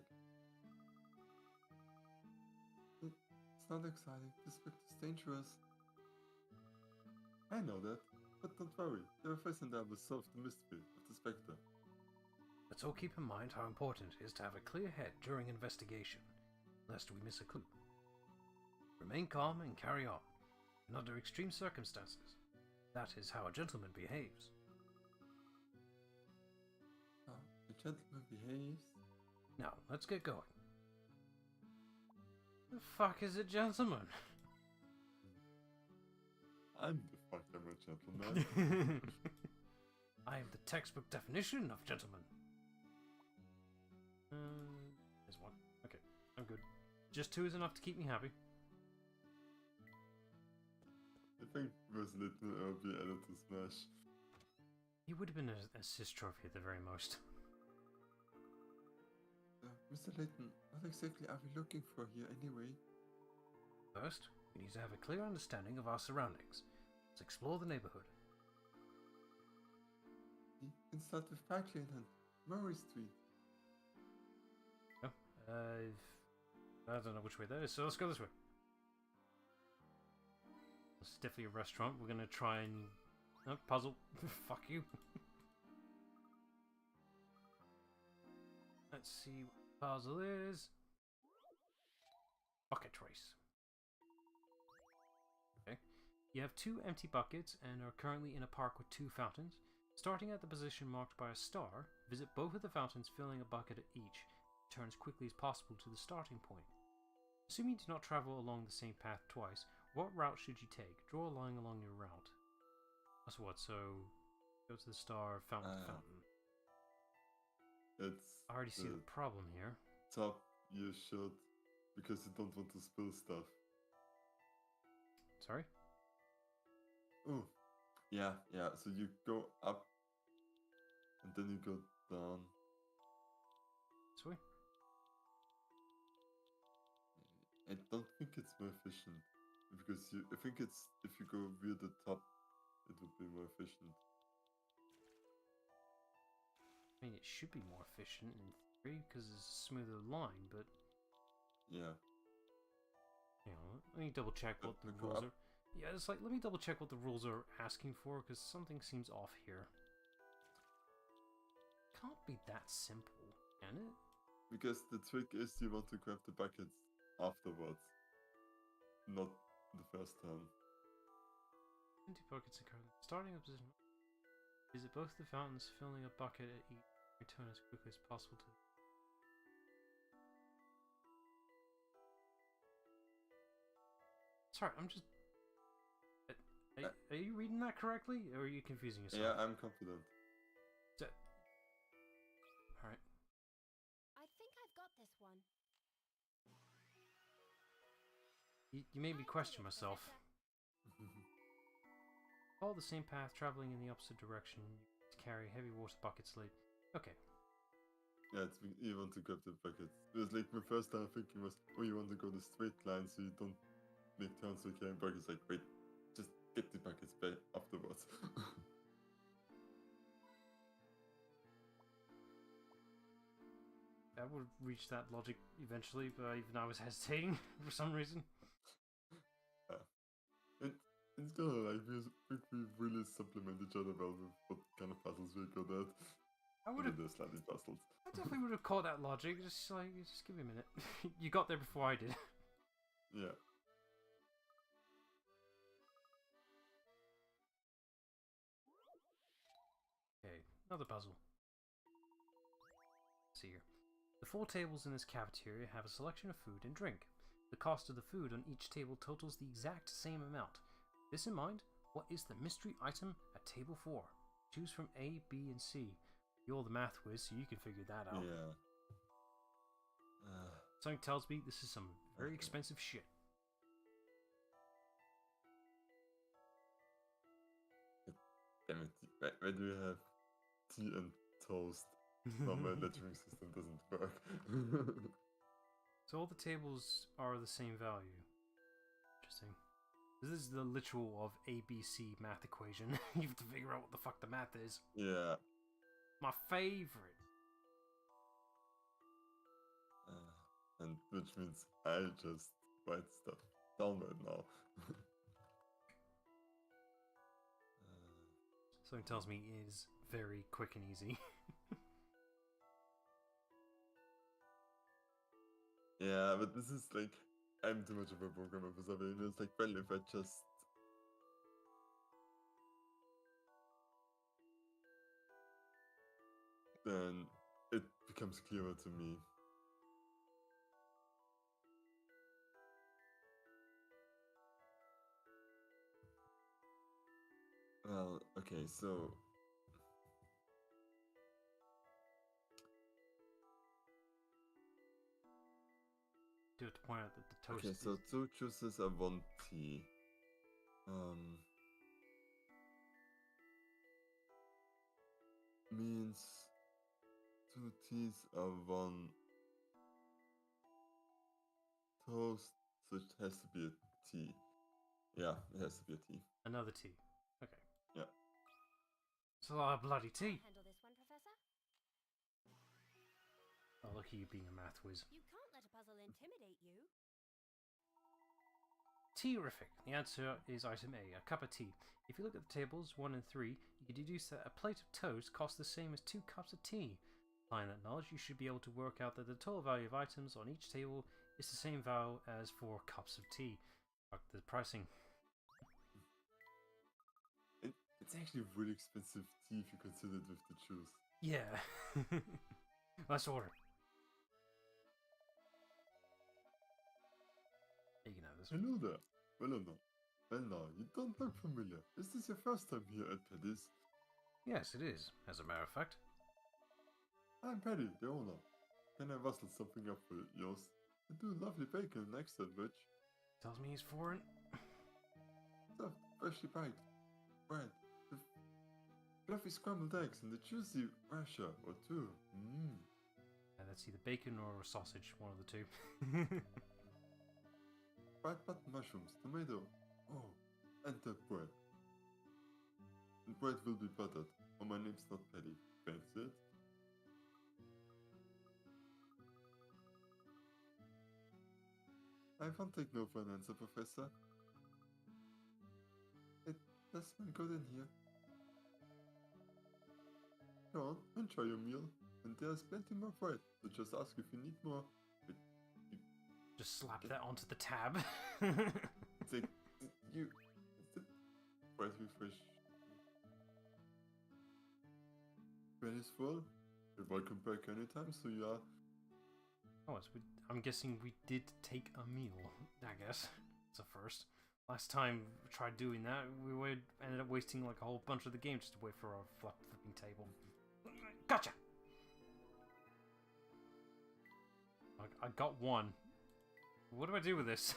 It's not exciting. The Spectre's dangerous. I know that, but don't worry. The Professor and I will solve the mystery of the Spectre. Let's all keep in mind how important it is to have a clear head during investigation, lest we miss a clue. Remain calm and carry on, and under extreme circumstances. That is how a gentleman behaves. Oh, the gentleman behaves. Now, let's get going. The fuck is a gentleman? I'm the fucking gentleman. I am the textbook definition of gentleman. There's one. Okay, I'm good. Just 2 is enough to keep me happy. I think Mr. Layton will be added to Smash. He would have been an assist trophy at the very most. Mr. Layton, what exactly are we looking for here anyway? First, we need to have a clear understanding of our surroundings. Let's explore the neighborhood. We can start with Park Lane and Murray Street. I don't know which way that is, so let's go this way. It's definitely a restaurant. We're gonna try and... Oh, puzzle. Fuck you. Let's see what the puzzle is. Bucket race. Okay. You have 2 empty buckets and are currently in a park with 2 fountains. Starting at the position marked by a star, visit both of the fountains, filling a bucket at each. Return as quickly as possible to the starting point. Assuming you do not travel along the same path twice, what route should you take? Draw a line along your route. That's what, so go to the star, fountain to fountain. It's I already see the problem here. top you should, because you don't want to spill stuff. Sorry? Oh, yeah. So you go up, and then you go down. This way? I don't think it's more efficient, because I think it's if you go via the top, it would be more efficient. I mean, it should be more efficient in theory because it's a smoother line, but Yeah. you know, let me double check what the Go rules up. are. Yeah, it's like let me double check what the rules are asking for because something seems off here. Can't be that simple, can it? Because the trick is you want to grab the buckets afterwards, not the first time. Empty buckets are currently starting up position. Visit both the fountains, filling a bucket at each. Return as quickly as possible to. Sorry, I'm just. Are you reading that correctly, or are you confusing yourself? Yeah, I'm confident. Alright. I think I've got this one. You made me I did question it, myself. Professor. Follow the same path, traveling in the opposite direction. To carry heavy water buckets late. Okay. Yeah, you want to grab the buckets. It was like my first time thinking was, oh, you want to go the straight line so you don't make turns with carrying buckets. Like, wait, just get the buckets back afterwards. I would reach that logic eventually, but even I was hesitating for some reason. It's kind of like we think we really supplement each other well with what kind of puzzles we're good at. I would have. They're slightly puzzled. I definitely would have caught that logic. Just give me a minute. You got there before I did. Yeah. Okay, another puzzle. Let's see here. The 4 tables in this cafeteria have a selection of food and drink. The cost of the food on each table totals the exact same amount. With this in mind, what is the mystery item at table 4? Choose from A, B, and C. You're the math whiz, so you can figure that out. Yeah. Something tells me this is some very Okay. expensive shit. Damn it. Why do we have tea and toast No, my lettering system doesn't work. So all the tables are the same value. Interesting. This is the literal of ABC math equation. You have to figure out what the fuck the math is. Yeah. My favorite. And which means I just write stuff down right now. Something tells me it is very quick and easy. Yeah, but this is like, I'm too much of a programmer for something. It's like, well, if I just... then it becomes clearer to me. Well, okay, so... Do have to point out that the toast Okay, so is... 2 juices are 1 tea. Means 2 teas are 1 toast, so it has to be a tea. Yeah, it has to be a tea. Another tea. Okay. Yeah. It's a lot of bloody tea. Handle this one, Professor? Oh, look at you being a math whiz. You can't let a puzzle intimidate you. Tea-rific. The answer is item A, a cup of tea. If you look at the tables 1 and 3, you can deduce that a plate of toast costs the same as 2 cups of tea. Applying that knowledge, you should be able to work out that the total value of items on each table is the same value as 4 cups of tea. Fuck the pricing. It's actually really expensive tea if you consider it with the juice. Yeah. Let's order. You can have this. Hello there. Well, no. Well, now, you don't look familiar. Is this your first time here at Paddy's? Yes, it is, as a matter of fact. I'm Paddy, the owner. Can I rustle something up for yours? I do lovely bacon and egg sandwich. Tells me he's foreign. Stuffed, freshly baked bread with fluffy scrambled eggs and a juicy rasher or two. Mmm. That's either bacon or a sausage, one of the two. Fried button mushrooms, tomato. Oh, and the bread. The bread will be buttered, or my name's not Paddy. Fancy it? I won't take no for an answer, Professor. It does smell good in here. Go on, enjoy your meal. And there's plenty more bread, so just ask if you need more. Just slap that onto the tab. It's like, you... Is the bread refresh? Bread is full. You're welcome back anytime, so you are... Oh, I'm guessing we did take a meal, I guess. It's a first. Last time we tried doing that, we ended up wasting like a whole bunch of the game just to wait for our flipping table. Gotcha! I got one. What do I do with this?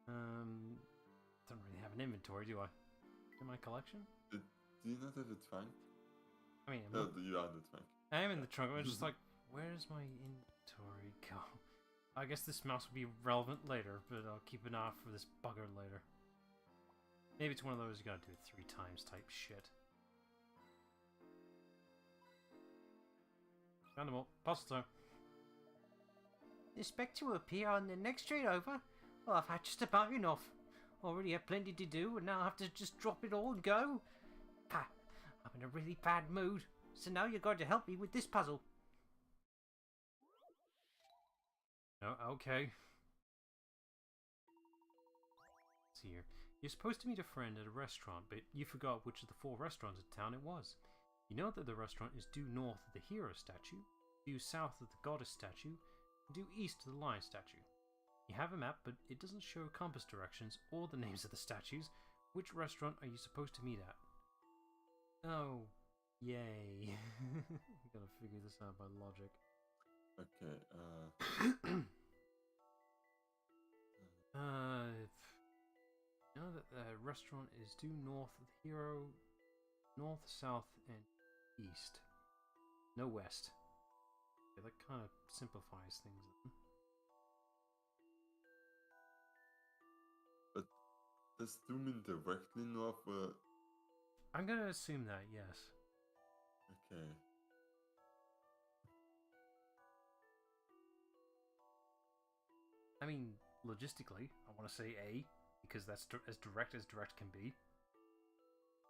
Don't really have an inventory, do I? In my collection? Do you not have a trunk? I mean, No, you are the trunk. I am in the trunk. I'm just like, where's my inventory go? I guess this mouse will be relevant later, but I'll keep an eye out for this bugger later. Maybe it's one of those you gotta do it 3 times type shit. Found them all. Puzzle time. The Spectre will appear on the next train over. Well, I've had just about enough. Already have plenty to do, and now I have to just drop it all and go. Ha! I'm in a really bad mood. So now you're going to help me with this puzzle. Oh, okay. Let's see here. You're supposed to meet a friend at a restaurant, but you forgot which of the 4 restaurants in town it was. You know that the restaurant is due north of the hero statue, due south of the goddess statue, and due east of the lion statue. You have a map, but it doesn't show compass directions or the names of the statues. Which restaurant are you supposed to meet at? Oh, yay. I'm gonna figure this out by logic. Okay, You know that the restaurant is due north of the hero, north, south, and east. no west. Yeah, that kind of simplifies things. But does do mean directly north? I'm gonna assume that, yes. Okay. I mean, logistically, I want to say A, because that's as direct can be.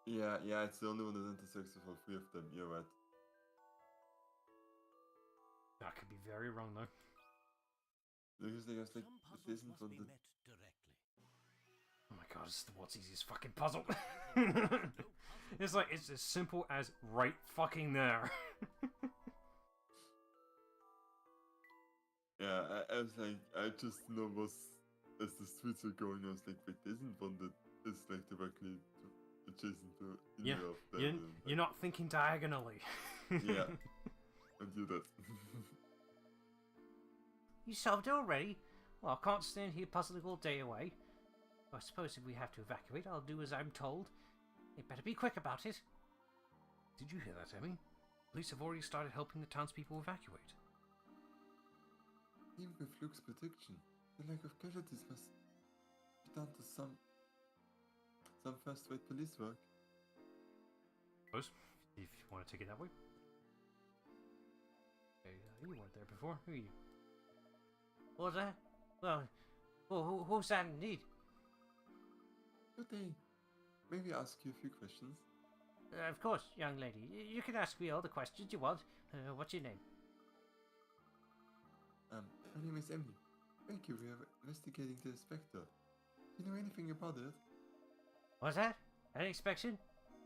Yeah, it's the only one that intersects with all three of them. You're right. That could be very wrong, though. Because I guess like Some it puzzles isn't must on be the. met directly. Oh my god, it's the world's easiest fucking puzzle. It's like, it's as simple as right fucking there. Yeah, I was like, I just know as the streets are going, I was like, wait, there isn't one that is like directly adjacent to Yeah, either of them. you're not thinking diagonally. Yeah, I do that. You solved it already? Well, I can't stand here puzzling all day away. I suppose if we have to evacuate, I'll do as I'm told. You better be quick about it. Did you hear that, Emmy? Police have already started helping the townspeople evacuate. Even with Luke's prediction, the lack of casualties must be down to some first-rate police work. Suppose, if you want to take it that way. Okay, you weren't there before. Who are you? What was that? Well, who's that indeed? Good day. Maybe ask you a few questions. Of course, young lady. You can ask me all the questions you want. What's your name? My name is Emily. Thank you. We are investigating the Spectre. Do you know anything about it? What's that? An inspection?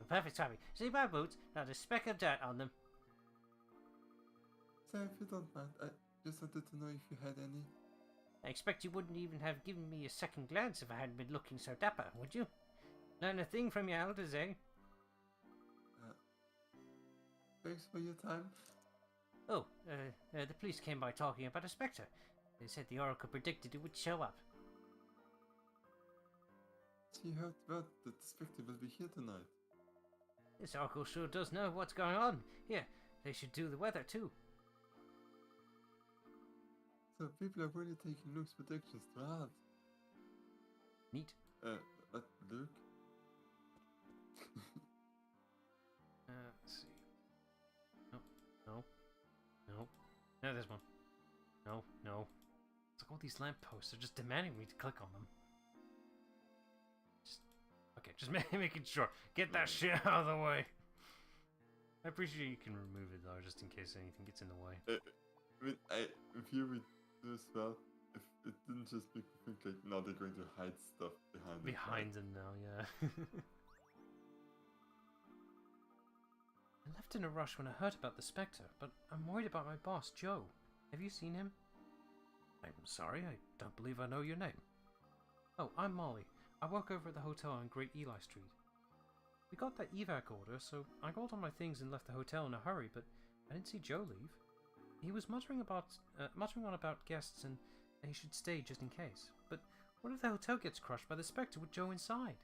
Perfect timing. See my boots? Not a speck of dirt on them. Sir, if you don't mind, I just wanted to know if you had any. I expect you wouldn't even have given me a second glance if I hadn't been looking so dapper, would you? Learn a thing from your elders, eh? Thanks for your time. Oh, the police came by talking about a Spectre. They said the Oracle predicted it would show up. She heard word that the Spectre will be here tonight. This Oracle sure does know what's going on. Here, they should do the weather too. So people are really taking Luke's predictions to heart. Neat. Luke? Let's see. No. No, there's one. No. It's like all these lampposts are just demanding me to click on them. Just making sure. Get that shit out of the way. I appreciate you can remove it though, just in case anything gets in the way. If you would do as well, if it didn't just make me think like, now they're going to hide stuff behind them now, yeah. I left in a rush when I heard about the Spectre, but I'm worried about my boss, Joe. Have you seen him? I'm sorry, I don't believe I know your name. Oh, I'm Molly. I work over at the hotel on Great Eli Street. We got that evac order, so I got all my things and left the hotel in a hurry, but I didn't see Joe leave. He was muttering on about guests and he should stay just in case. But what if the hotel gets crushed by the Spectre with Joe inside?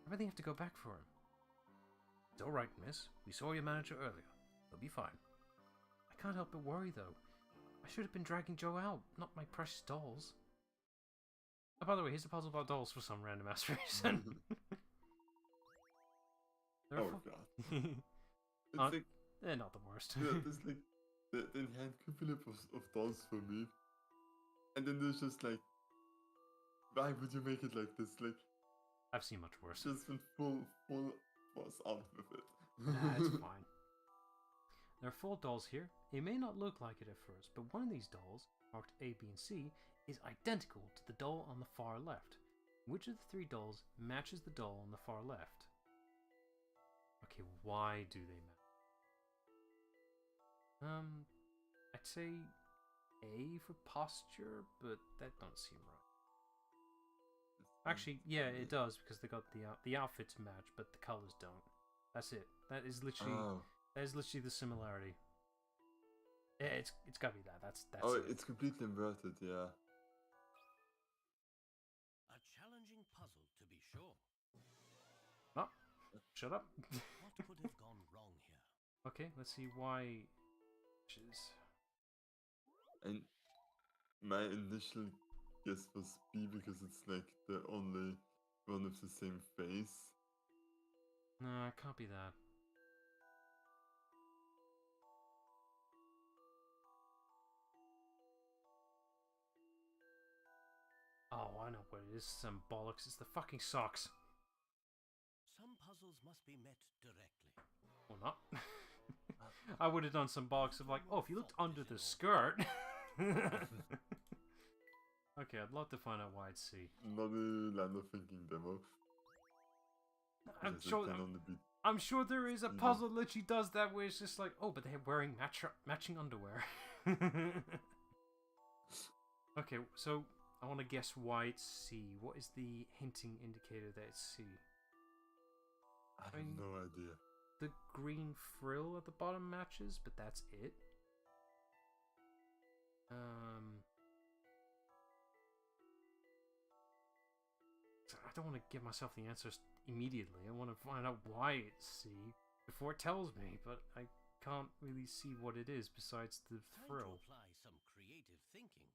I really have to go back for him. It's alright, miss. We saw your manager earlier. He'll be fine. I can't help but worry, though. I should have been dragging Joe out, not my precious dolls. Oh, by the way, here's a puzzle about dolls for some random ass reason. Oh god. It's like, they're not the worst. yeah, there's like the hand envelope of dolls for me. And then there's just like, why would you make it like this? Like, I've seen much worse. Just been full force on with it. Nah, it's fine. There are 4 dolls here. It may not look like it at first, but one of these dolls, marked A, B, and C, is identical to the doll on the far left. Which of the 3 dolls matches the doll on the far left? Okay, why do they match? I'd say A for posture, but that don't seem right. Actually, yeah, it does because they got the outfits match, but the colors don't. That's it. That is literally the similarity. Yeah, it's gotta be that. That's it. It's completely inverted, yeah. A challenging puzzle, to be sure. Oh, shut up. What could have gone wrong here? Okay, let's see why. matches. And my initial guess was B because it's like the only one with the same face. No, it can't be that. Oh, I know what it is. Some bollocks. It's the fucking socks. Some puzzles must be met directly. Or not. I would have done some bollocks of like, oh, if you looked under the skirt. Okay, I'd love to find out why it's C. Not a line of thinking demo. I'm Because it sure. can only be I'm sure there is a Mhm. puzzle that literally does that, where it's just like, oh, but they're wearing matching underwear. Okay, so I want to guess why it's C. What is the hinting indicator that it's C? I have mean- no idea. The green frill at the bottom matches, but that's it. So I don't want to give myself the answers immediately. I want to find out why it's C before it tells me, but I can't really see what it is besides the Time frill. to apply some creative thinking.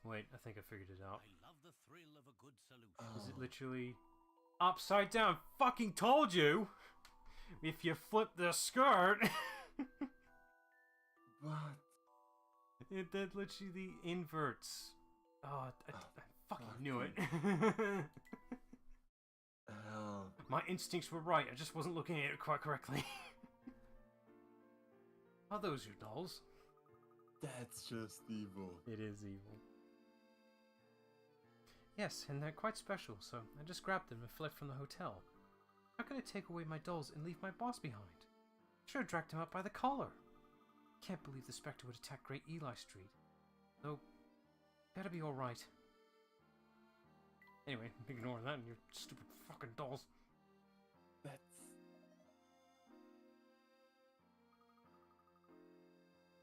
Wait, I think I figured it out. I love the thrill of a good solution. Is it literally upside down? Fucking told you! If you flip the skirt, What? it did literally the inverts. Oh, I fucking knew it. Hell. My instincts were right. I just wasn't looking at it quite correctly. Are those your dolls? That's just evil. It is evil. Yes, and they're quite special, so I just grabbed them and fled from the hotel. How could I take away my dolls and leave my boss behind? Should have dragged him up by the collar. Can't believe the Spectre would attack Great Eli Street. Though, better be alright. Anyway, ignore that and your stupid fucking dolls. That's...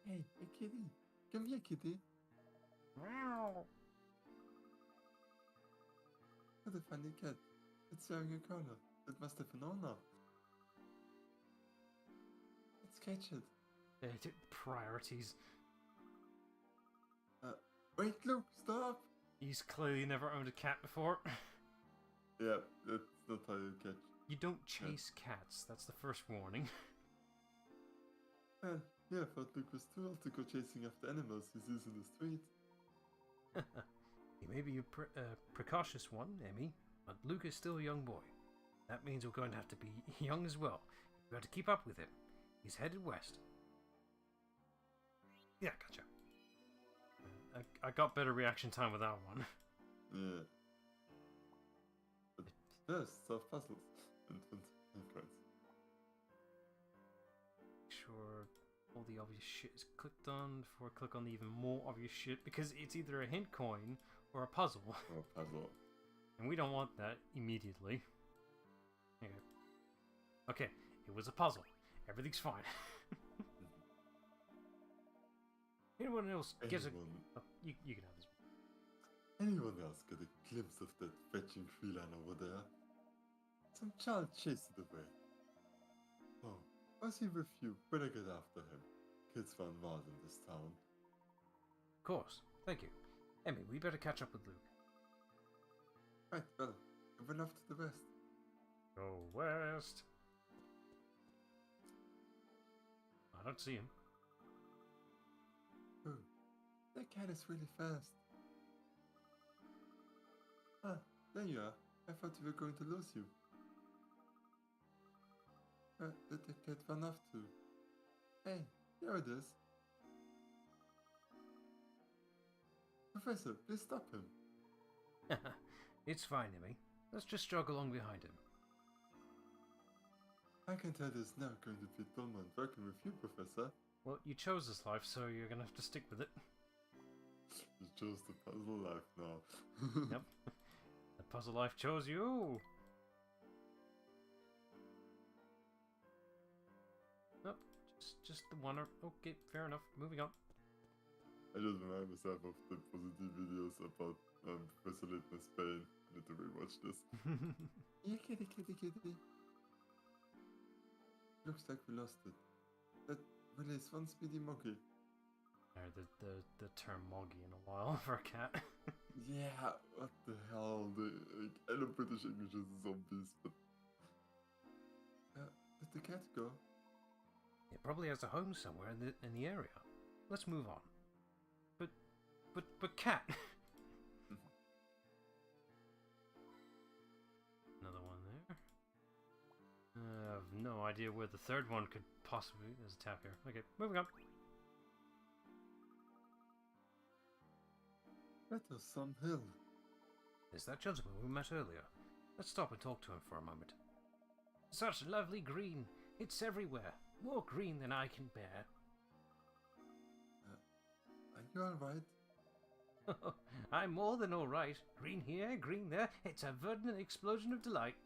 Hey, hey kitty. Come here, kitty. Meow. What a funny cat. It's wearing a collar. It must have an owner. Let's catch it. Priorities. Wait, look, stop! He's clearly never owned a cat before. Yeah, that's not how you catch. You don't chase cats, that's the first warning. Well, yeah, I thought Luke was too old to go chasing after animals he sees in the street. He may be a precocious one, Emmy, but Luke is still a young boy. That means we're going to have to be young as well. We've got to keep up with him. He's headed west. Yeah, gotcha. I got better reaction time with that one. Yeah. But first, solve puzzles and cards. Make sure all the obvious shit is clicked on before I click on the even more obvious shit, because it's either a hint coin or a puzzle. Or puzzle. And we don't want that immediately. Okay, it was a puzzle. Everything's fine. Anyone else gets a... Oh, you can have this one. Anyone else got a glimpse of that fetching feline over there? Some child chased it away. Oh, was he with you? Better get after him. Kids run wild in this town. Of course. Thank you. Emmy, we better catch up with Luke. Right, well, I went off to the west. Go west. I don't see him. Oh, that cat is really fast. Ah, there you are. I thought we were going to lose you. Where did the cat run off to? Hey, here it is. Professor, please stop him. It's fine, Emmy. Let's just jog along behind him. I can tell there's never going to be a dull moment working with you, Professor. Well, you chose this life, so you're gonna have to stick with it. You chose the puzzle life now. Yep. The puzzle life chose you. Nope. Just the one. Okay, fair enough. Moving on. I just remind myself of the positive videos about Professor Layton Spain. I need to rewatch this. Yeah, kitty, kitty, kitty. Looks like we lost it. That release one speedy monkey. I heard the term moggy in a while for a cat. Yeah, what the hell? I know British English is zombies, but did the cat go? It probably has a home somewhere in the area. Let's move on. But cat. Another one there. I have no idea where the third one could possibly. There's a tap here. Okay, moving on. That was some hill. There's that gentleman we met earlier. Let's stop and talk to him for a moment. Such lovely green. It's everywhere. More green than I can bear. Are you alright? I'm more than alright. Green here, green there. It's a verdant explosion of delight.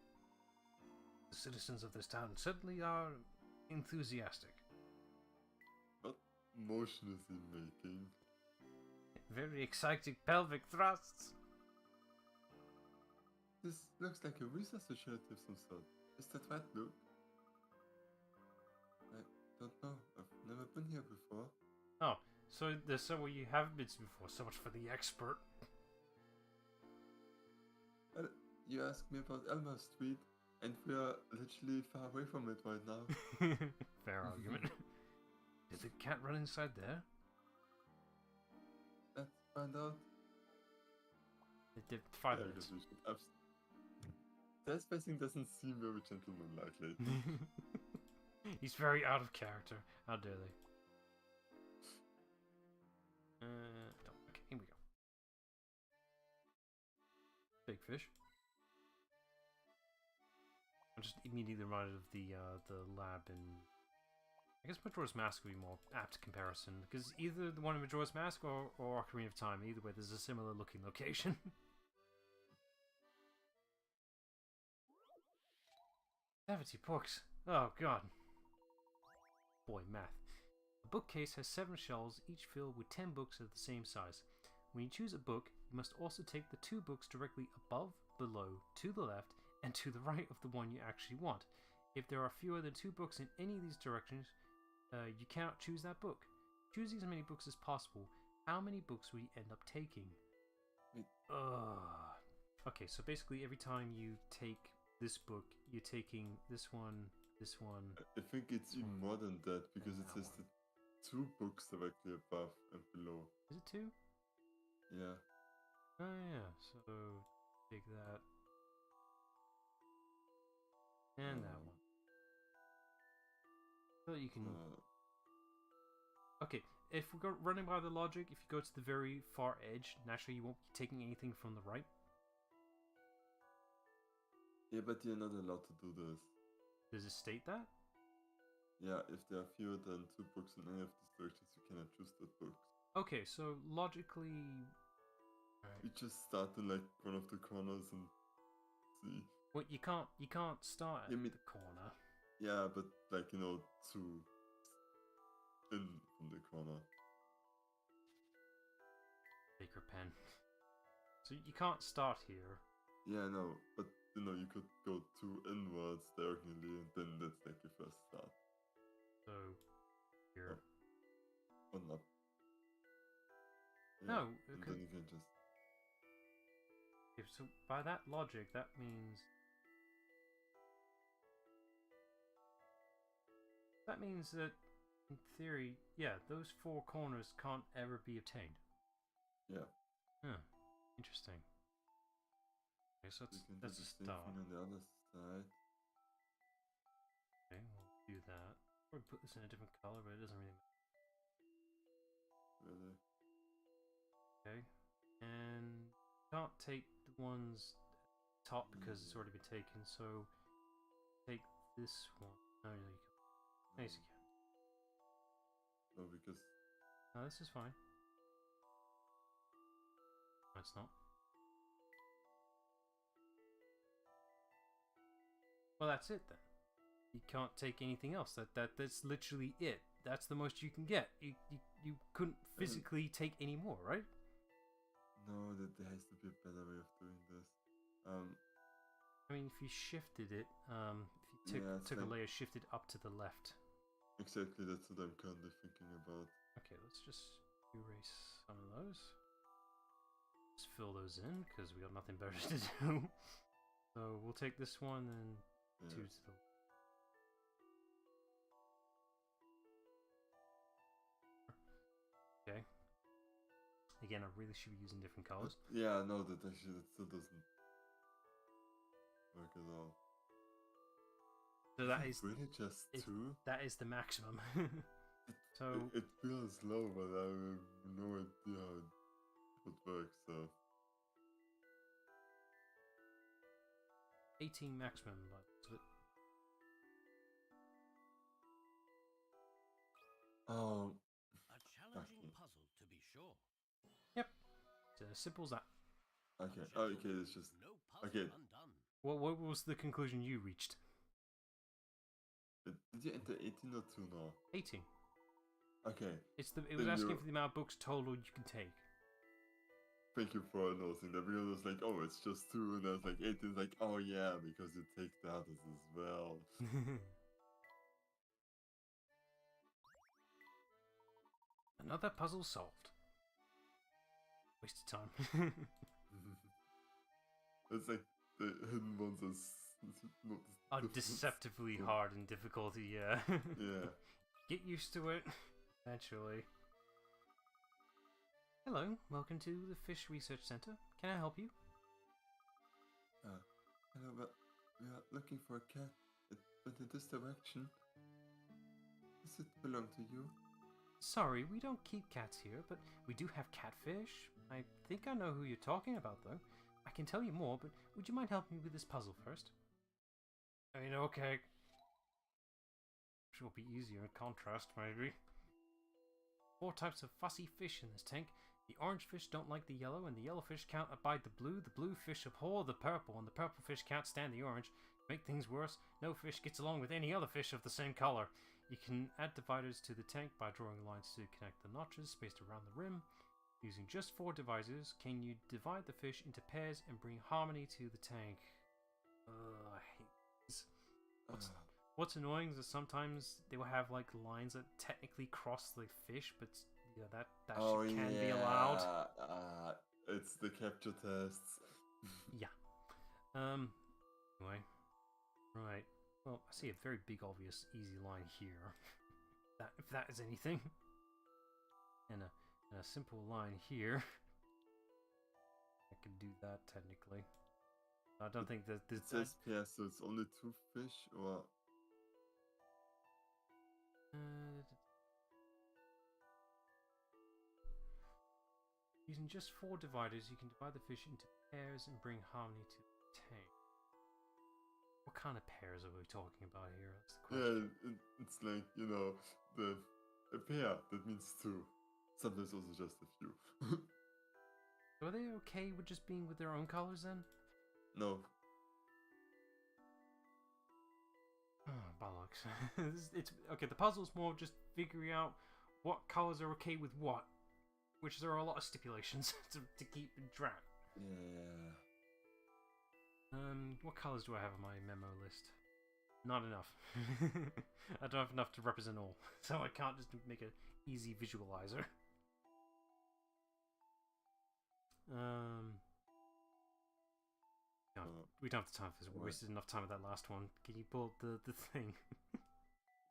The citizens of this town certainly are enthusiastic. What motion is he making? Very exciting pelvic thrusts. This looks like a research initiative of some sort. Is that right, Luke? I don't know. I've never been here before. Oh, so there's somewhere you haven't been to before. So much for the expert. Well, you asked me about Elmer Street, and we are literally far away from it right now. Fair argument. Did the cat run inside there? Let's find out. It did 5 Yeah, I minutes. guess we should That spacing doesn't seem very gentlemanlike lately. He's very out of character. How dare they? Okay, here we go. Big fish. I'm just immediately reminded of the lab in. I guess Majora's Mask would be more apt comparison because either the one in Majora's Mask or Ocarina of Time. Either way, there's a similar looking location. 70 books. Oh god. Boy, math. A bookcase has 7 shelves, each filled with 10 books of the same size. When you choose a book, you must also take the 2 books directly above, below, to the left, and to the right of the one you actually want. If there are fewer than 2 books in any of these directions, you cannot choose that book. Choosing as many books as possible. How many books will you end up taking? Okay, so basically every time you take this book, you're taking this one. I think it's even more than that because it says the 2 books directly above and below. Is it 2? Yeah. Oh yeah, so take that. And that one. So you can... Okay, if we go running by the logic, if you go to the very far edge, naturally you won't be taking anything from the right. Yeah, but you're not allowed to do this. Does it state that? Yeah, if there are fewer than 2 books in any of these directions, you cannot choose that book. Okay, so logically... Right. You just start in like one of the corners and see. Well, you can't start at Yeah, the corner. Yeah, but like, you know, 2 in from the corner. Baker pen. So you can't start here. Yeah, no, but you know, you could go 2 inwards diagonally and then that's like your first start. So here. One up. Yeah, No, and okay. then you can just... So by that logic, that means that in theory, yeah, those 4 corners can't ever be obtained. Yeah. Huh. Interesting. Okay, so You can do that's the a same start. thing on the other side. Okay, we'll do that. Or put this in a different color, but it doesn't really matter. Really. Okay. And can't take the ones top because it's already been taken, so take this one. No, you can't. Yes, you can. No, because... No, this is fine. No, it's not. Well, that's it then. You can't take anything else. That's literally it. That's the most you can get. You couldn't physically take any more, right? No, there has to be a better way of doing this. I mean, if you shifted it, if you took a like... layer, shifted up to the left. Exactly, that's what I'm currently thinking about. Okay, let's just erase some of those. Just fill those in because we got nothing better to do. So we'll take this one and Yeah. two to the. Okay. Again, I really should be using different colors. Yeah, no, that actually that still doesn't work at all. So that Is is it really just it- 2? that is the maximum. So It feels low, but I have no idea how it would work. So 18 maximum. But um, A challenging Okay. puzzle, to be sure. it's as simple as that. okay, okay, it's just No puzzle okay. undone. What was the conclusion you reached? Did you enter 18 or 2 now? 18. Okay, It was Then asking you- for the amount of books total you can take. thank you for noticing that, because I was like, oh, it's just 2, and I was like 18, like, oh yeah, because you take the others as well. Another puzzle solved. Wasted time. It's like the hidden ones not Are difficult. deceptively Yeah. hard in difficulty, yeah. Yeah. Get used to it, eventually. Hello, welcome to the Fish Research Center. Can I help you? Hello, but we are looking for a cat. It went in this direction. Does it belong to you? Sorry, we don't keep cats here, but we do have catfish. I think I know who you're talking about, though. I can tell you more, but would you mind helping me with this puzzle first? I mean, okay. Which will be easier in contrast, maybe. 4 types of fussy fish in this tank. The orange fish don't like the yellow, and the yellow fish can't abide the blue fish abhor the purple, and the purple fish can't stand the orange. To make things worse, no fish gets along with any other fish of the same color. You can add dividers to the tank by drawing lines to connect the notches spaced around the rim. Using just 4 divisors, can you divide the fish into pairs and bring harmony to the tank? I hate this. What's annoying is that sometimes they will have like lines that technically cross the fish, but yeah, that shit can be allowed. It's the capture tests. Yeah. Anyway. Right. Well, I see a very big, obvious, easy line here. If that is anything. And a simple line here. I could do that technically. I don't think that It says pair, so it's only 2 fish, or using just 4 dividers, you can divide the fish into pairs and bring harmony to the tank. What kind of pairs are we talking about here? That's the question. yeah, it's like, you know, a pair that means 2. Sometimes also just a few. So are they okay with just being with their own colors then? No. Oh, bollocks. It's okay. The puzzle's more just figuring out what colors are okay with what, which there are a lot of stipulations to keep in track. Yeah. What colors do I have on my memo list? Not enough. I don't have enough to represent all, so I can't just make an easy visualizer. No, we don't have the time for this. We wasted enough time with that last one. Can you pull the thing?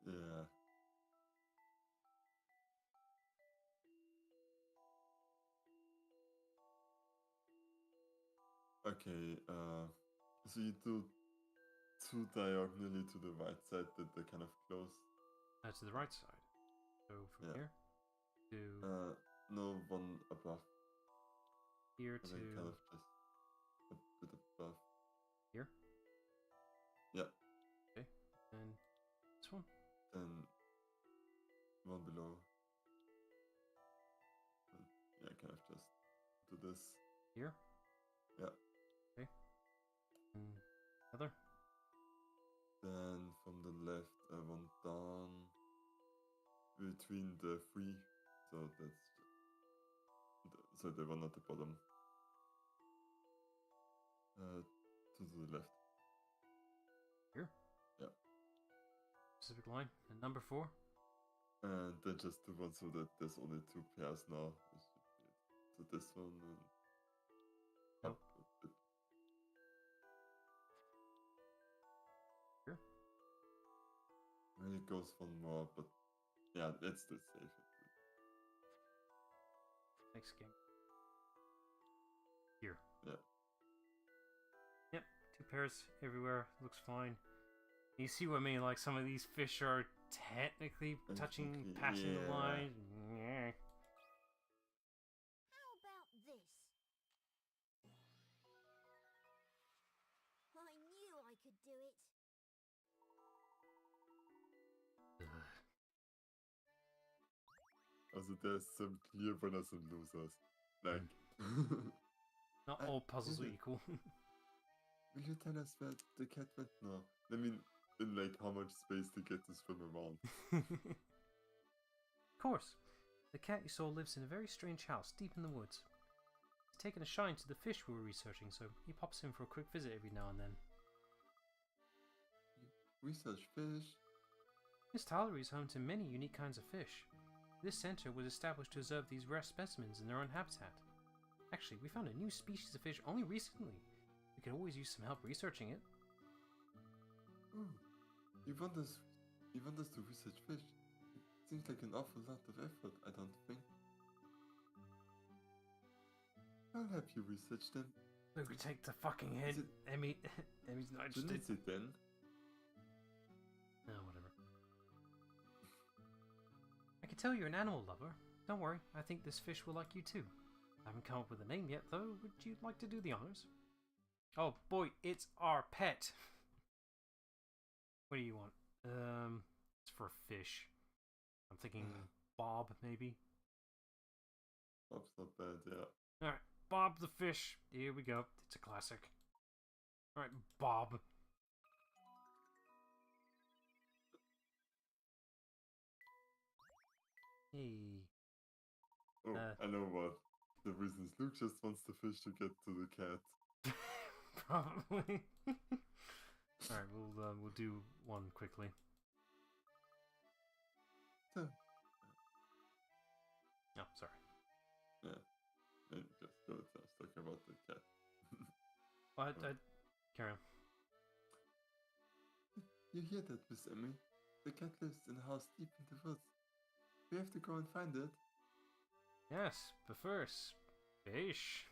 Yeah. Okay, so you do 2 diagonally to the right side that they're kind of close. To the right side. So from Yeah. here to No, 1 above. here And to then kind of just a bit above. here. Yeah. Okay, and this one. Then 1 below. And yeah, kind of just do this. Here. Yeah. Okay. And other. Then from the left, I want down between the 3. So that's so the one at the bottom. To the left. Here. Yeah. Specific line. And number 4. And then just the one so that there's only 2 pairs now. So this one and Nope. up a bit. Sure. Maybe it goes one more, but yeah, it's still safe. Next game. Here. Yeah. Yep, 2 pairs everywhere. Looks fine. You see what I mean? Like some of these fish are technically touching, passing the Yeah. line. Yeah. How about this? I knew I could do it. Also there's some clear winners and losers. Like Not all puzzles are Will equal. you tell us where the cat went now? I mean, in like how much space to get to swim around. Of course. The cat you saw lives in a very strange house deep in the woods. He's taken a shine to the fish we were researching, so he pops in for a quick visit every now and then. Research fish. This Tallery is home to many unique kinds of fish. This center was established to observe these rare specimens in their own habitat. Actually, we found a new species of fish only recently. We could always use some help researching it. Oh, you want us to research fish? It seems like an awful lot of effort, I don't think. I'll help you research them. Luke, take the fucking head. Is Emmy's not Shouldn't interested. it then? No, whatever. I can tell you're an animal lover. Don't worry, I think this fish will like you too. I haven't come up with a name yet, though. Would you like to do the honors? Oh boy, it's our pet. What do you want? It's for a fish. I'm thinking Bob, maybe. Bob's not bad, yeah. Alright, Bob the fish. Here we go. It's a classic. Alright, Bob. Hey. Oh, I know what. The reason is Luke just wants the fish to get to the cat. Probably. Alright, we'll do one quickly. So, Oh, sorry. yeah. And just go to talking about the cat. What? Carry on. You hear that, Miss Emmy? The cat lives in a house deep in the woods. We have to go and find it. Yes, but first, fish.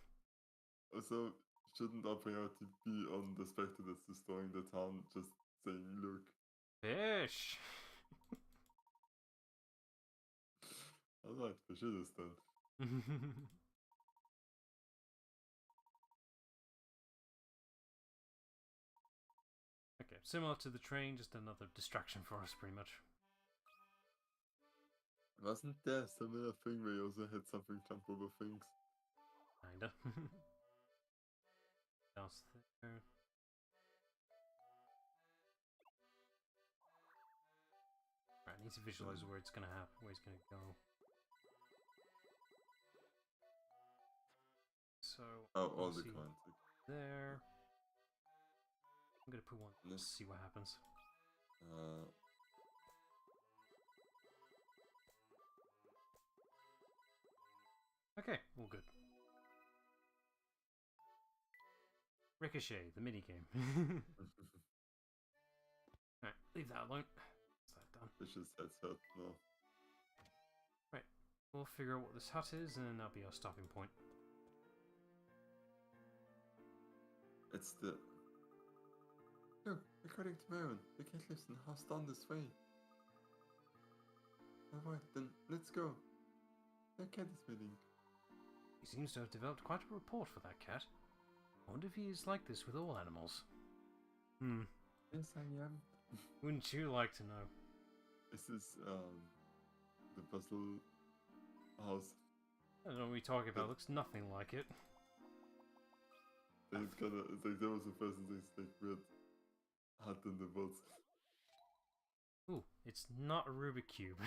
Also, shouldn't our priority be on the Spectre that's destroying the town, just saying, look. Fish. Alright, fish it is then. Okay, similar to the train, just another distraction for us, pretty much. Wasn't there a similar thing where you also had something jump over things? Kinda. Else there. Right, I need to visualize where it's gonna happen, where it's gonna go. So, Oh, all the see coins. there. I'm gonna put one. Yes. See what happens. Okay, all good. Ricochet, the minigame. Alright, leave that alone. That's that done. Fish's head's hurt now. Right, we'll figure out what this hut is, and that'll be our stopping point. It's the... Look, according to Maron, the cat lives in a house down this way. Alright, then, let's go. That cat is waiting. He seems to have developed quite a rapport for that cat. I wonder if he is like this with all animals. Yes, I am. Wouldn't you like to know? Is this, the puzzle house? I don't know what we talking about. Looks nothing like it. It's kinda, it's like there was a person that's like weird hut in the woods. Ooh, it's not a Rubik Cube.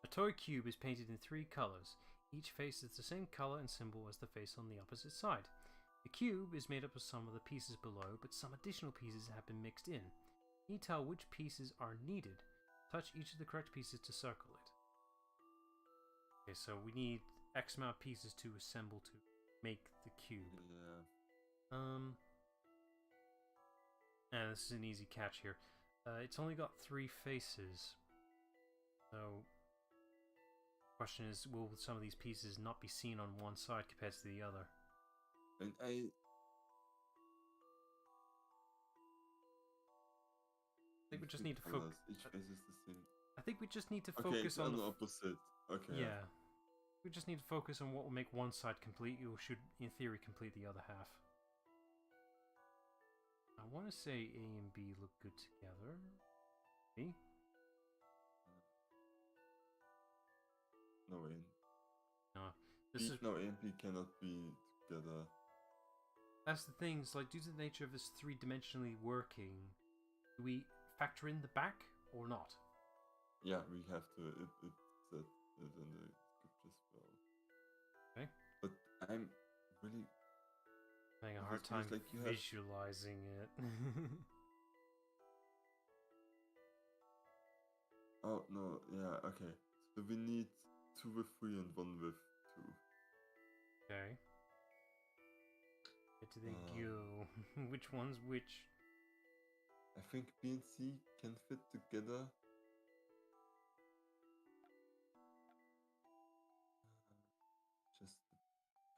A toy cube is painted in 3 colors. Each face is the same color and symbol as the face on the opposite side. The cube is made up of some of the pieces below, but some additional pieces have been mixed in. Can you tell which pieces are needed? Touch each of the correct pieces to circle it. Okay, so we need X amount of pieces to assemble to make the cube. Yeah. And this is an easy catch here. It's only got 3 faces. So, question is, will some of these pieces not be seen on one side compared to the other? And I think we just need to focus. Each face is the same. I think we just need to Okay, focus it's on the opposite. Okay. Yeah. We just need to focus on what will make one side complete, or should, in theory, complete the other half. I want to say A and B look good together. B? No, No. This is... No, A and B cannot be together. That's the thing, it's like, due to the nature of this three-dimensionally working, do we factor in the back, or not? Yeah, we have to. It said it in the script as well. Okay. But I'm really Having a hard time like visualizing it. Oh no, yeah, okay. So we need 2 with 3 and 1 with 2. Okay. Where do they go? Which one's which? I think B and C can fit together. Just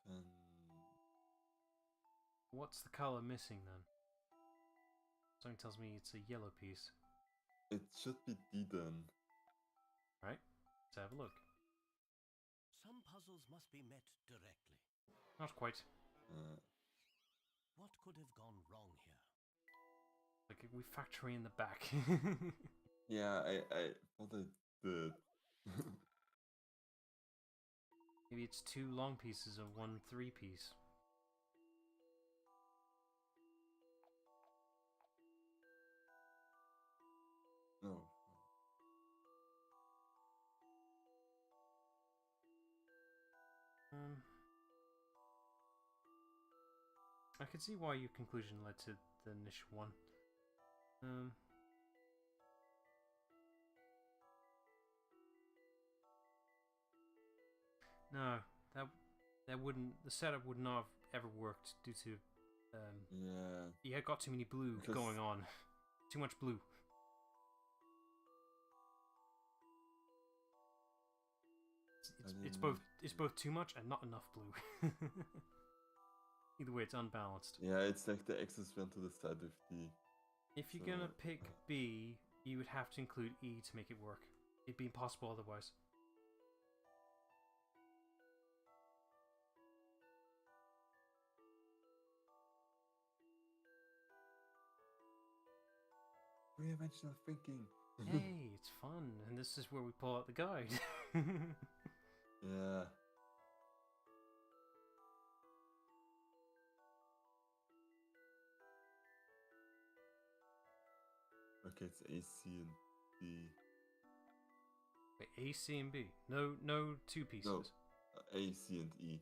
depend. What's the color missing then? Something tells me it's a yellow piece. It should be D then. Right? Let's have a look. Some puzzles must be met directly. Not quite. What could have gone wrong here? Like, we factor in the back. Yeah, I thought I did. Maybe it's 2 long pieces of 1 3-piece. No. I can see why your conclusion led to the initial one. No, that wouldn't. The setup would not have ever worked due to. Yeah. You had got too many blue going on. Too much blue. It's both too much and not enough blue. Either way, it's unbalanced. Yeah, it's like the X's went to the side with D. If you're gonna pick B, you would have to include E to make it work. It'd be impossible otherwise. Three-dimensional thinking. Hey, it's fun, and this is where we pull out the guide. Yeah. Okay, it's A, C, and B. Wait, A, C, and B. No 2 pieces. No, A, C, and E.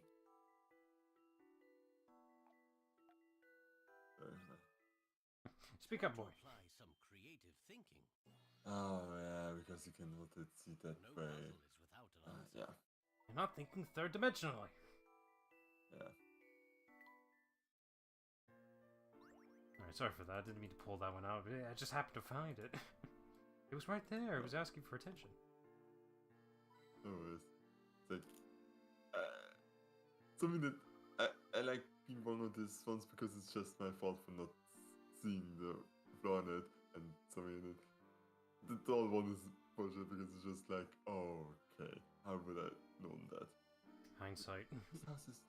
Speak up, boy. Apply some creative thinking. Oh yeah, because you can hold it, see that No way. puzzle is without an answer. Yeah. You're not thinking third dimensionally. Yeah. Alright, sorry for that. I didn't mean to pull that one out. I just happened to find it. It was right there. It was asking for attention. No worries. It's like something that I like being wrong on this once because it's just my fault for not seeing the flaw in it and something in it. The tall one is bullshit because it's just like, oh, okay, how would I known that? Hindsight. This house is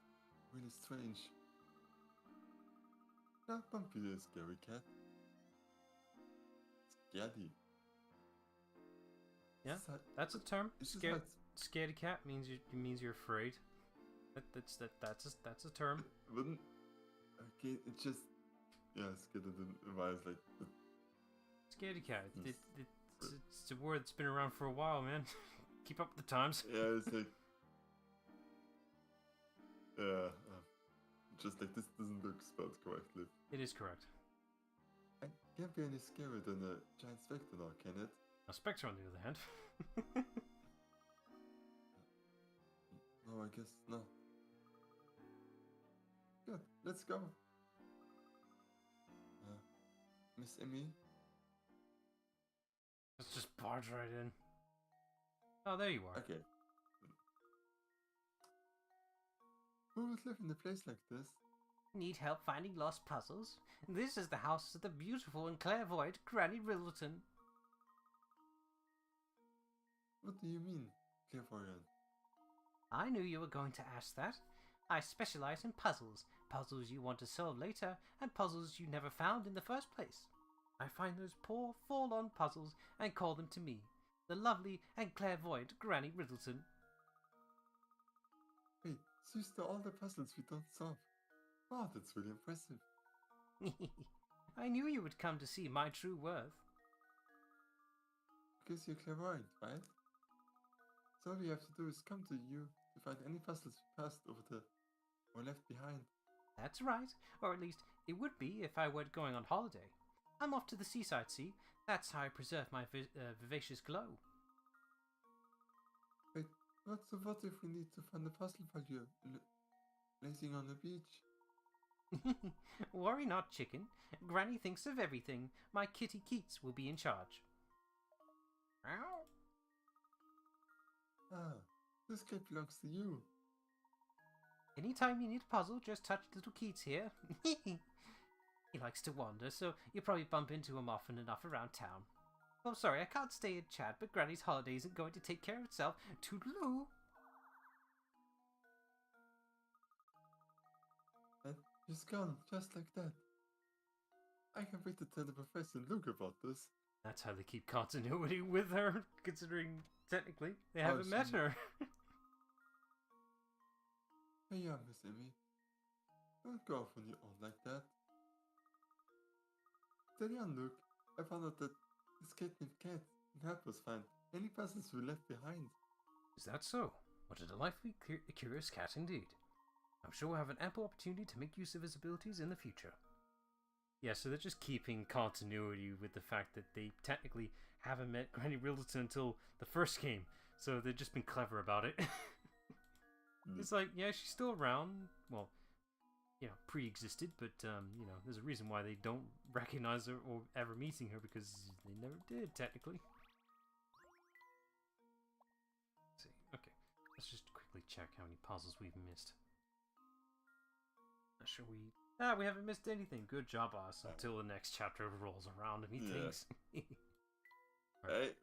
really strange. No, don't be a scary cat. Scaredy. Yeah, that's a term. It's just Scaredy cat means you're afraid. That's a term. Wouldn't okay? It just scared in my eyes like. Scaredy cat. It's a word that's been around for a while, man. Keep up with the times. Yeah, it's like. Yeah, just like this doesn't look spelled correctly. It is correct. I can't be any scarier than a giant spectre now, can it? Now, Spectre, on the other hand. No, I guess not. Good, let's go. Miss Emmy? Let's just barge right in. Oh, there you are. Okay. Who would live in a place like this? Need help finding lost puzzles? This is the house of the beautiful and clairvoyant Granny Riddleton. What do you mean, clairvoyant? I knew you were going to ask that. I specialize in puzzles. Puzzles you want to solve later, and puzzles you never found in the first place. I find those poor, forlorn puzzles and call them to me, the lovely and clairvoyant Granny Riddleton. Wait, so you stole all the puzzles we don't solve. Wow, that's really impressive. I knew you would come to see my true worth. Because you're clairvoyant, right? So all we have to do is come to you to find any puzzles we passed over there or left behind. That's right, or at least it would be if I weren't going on holiday. I'm off to the seaside, see? That's how I preserve my vivacious glow. Wait, what if we need to find a puzzle while you're lazing on the beach? Worry not, chicken. Granny thinks of everything. My kitty Keats will be in charge. Ow. Ah, this kid belongs to you. Anytime you need a puzzle, just touch little Keats here. He likes to wander, so you'll probably bump into him often enough around town. Oh, sorry, I can't stay and chat, but Granny's holiday isn't going to take care of itself. Toodaloo! And she's gone, just like that. I can't wait to tell the professor and Luke about this. That's how they keep continuity with her, considering technically they haven't met her. Hey, yeah, Miss Emmy. Don't go off on your own like that. Steady on, Luke. I found out that this kid named Cat can help us find any puzzles we left behind. Is that so? What a delightfully curious cat indeed. I'm sure we'll have an ample opportunity to make use of his abilities in the future. Yeah, so they're just keeping continuity with the fact that they technically haven't met Granny Riddleton until the first game, so they've just been clever about it. It's like, yeah, she's still around, well, you know, pre-existed, but, you know, there's a reason why they don't recognize her or ever meeting her, because they never did, technically. Let's see, okay, let's just quickly check how many puzzles we've missed. Not sure we haven't missed anything. Good job, us. Until the next chapter rolls around and he thinks. Right.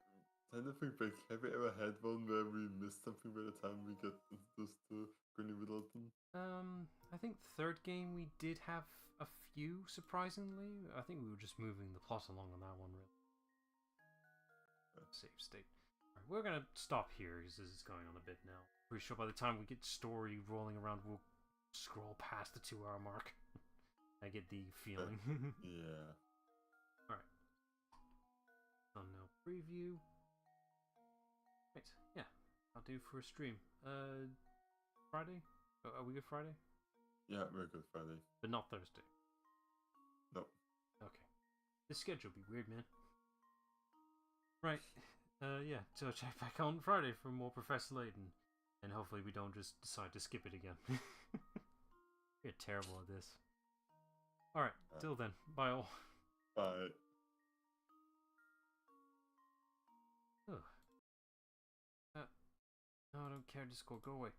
I don't think back. Have we ever had one where we missed something by the time we get introduced to Granny Riddleton? I think third game we did have a few, surprisingly. I think we were just moving the plot along on that one, really. Save state. Alright, we're gonna stop here because this is going on a bit now. Pretty sure by the time we get story rolling around, we'll scroll past the 2-hour mark. I get the feeling. Yeah. Alright. Thumbnail preview. Right, yeah. I'll do for a stream. Friday? Are we good Friday? Yeah, we're good Friday. But not Thursday. No. Okay. This schedule will be weird, man. Right. Yeah, so check back on Friday for more Professor Layton. And hopefully we don't just decide to skip it again. We're terrible at this. Alright, till then. Bye all. Bye. Ugh. No, I don't care, Discord, go away.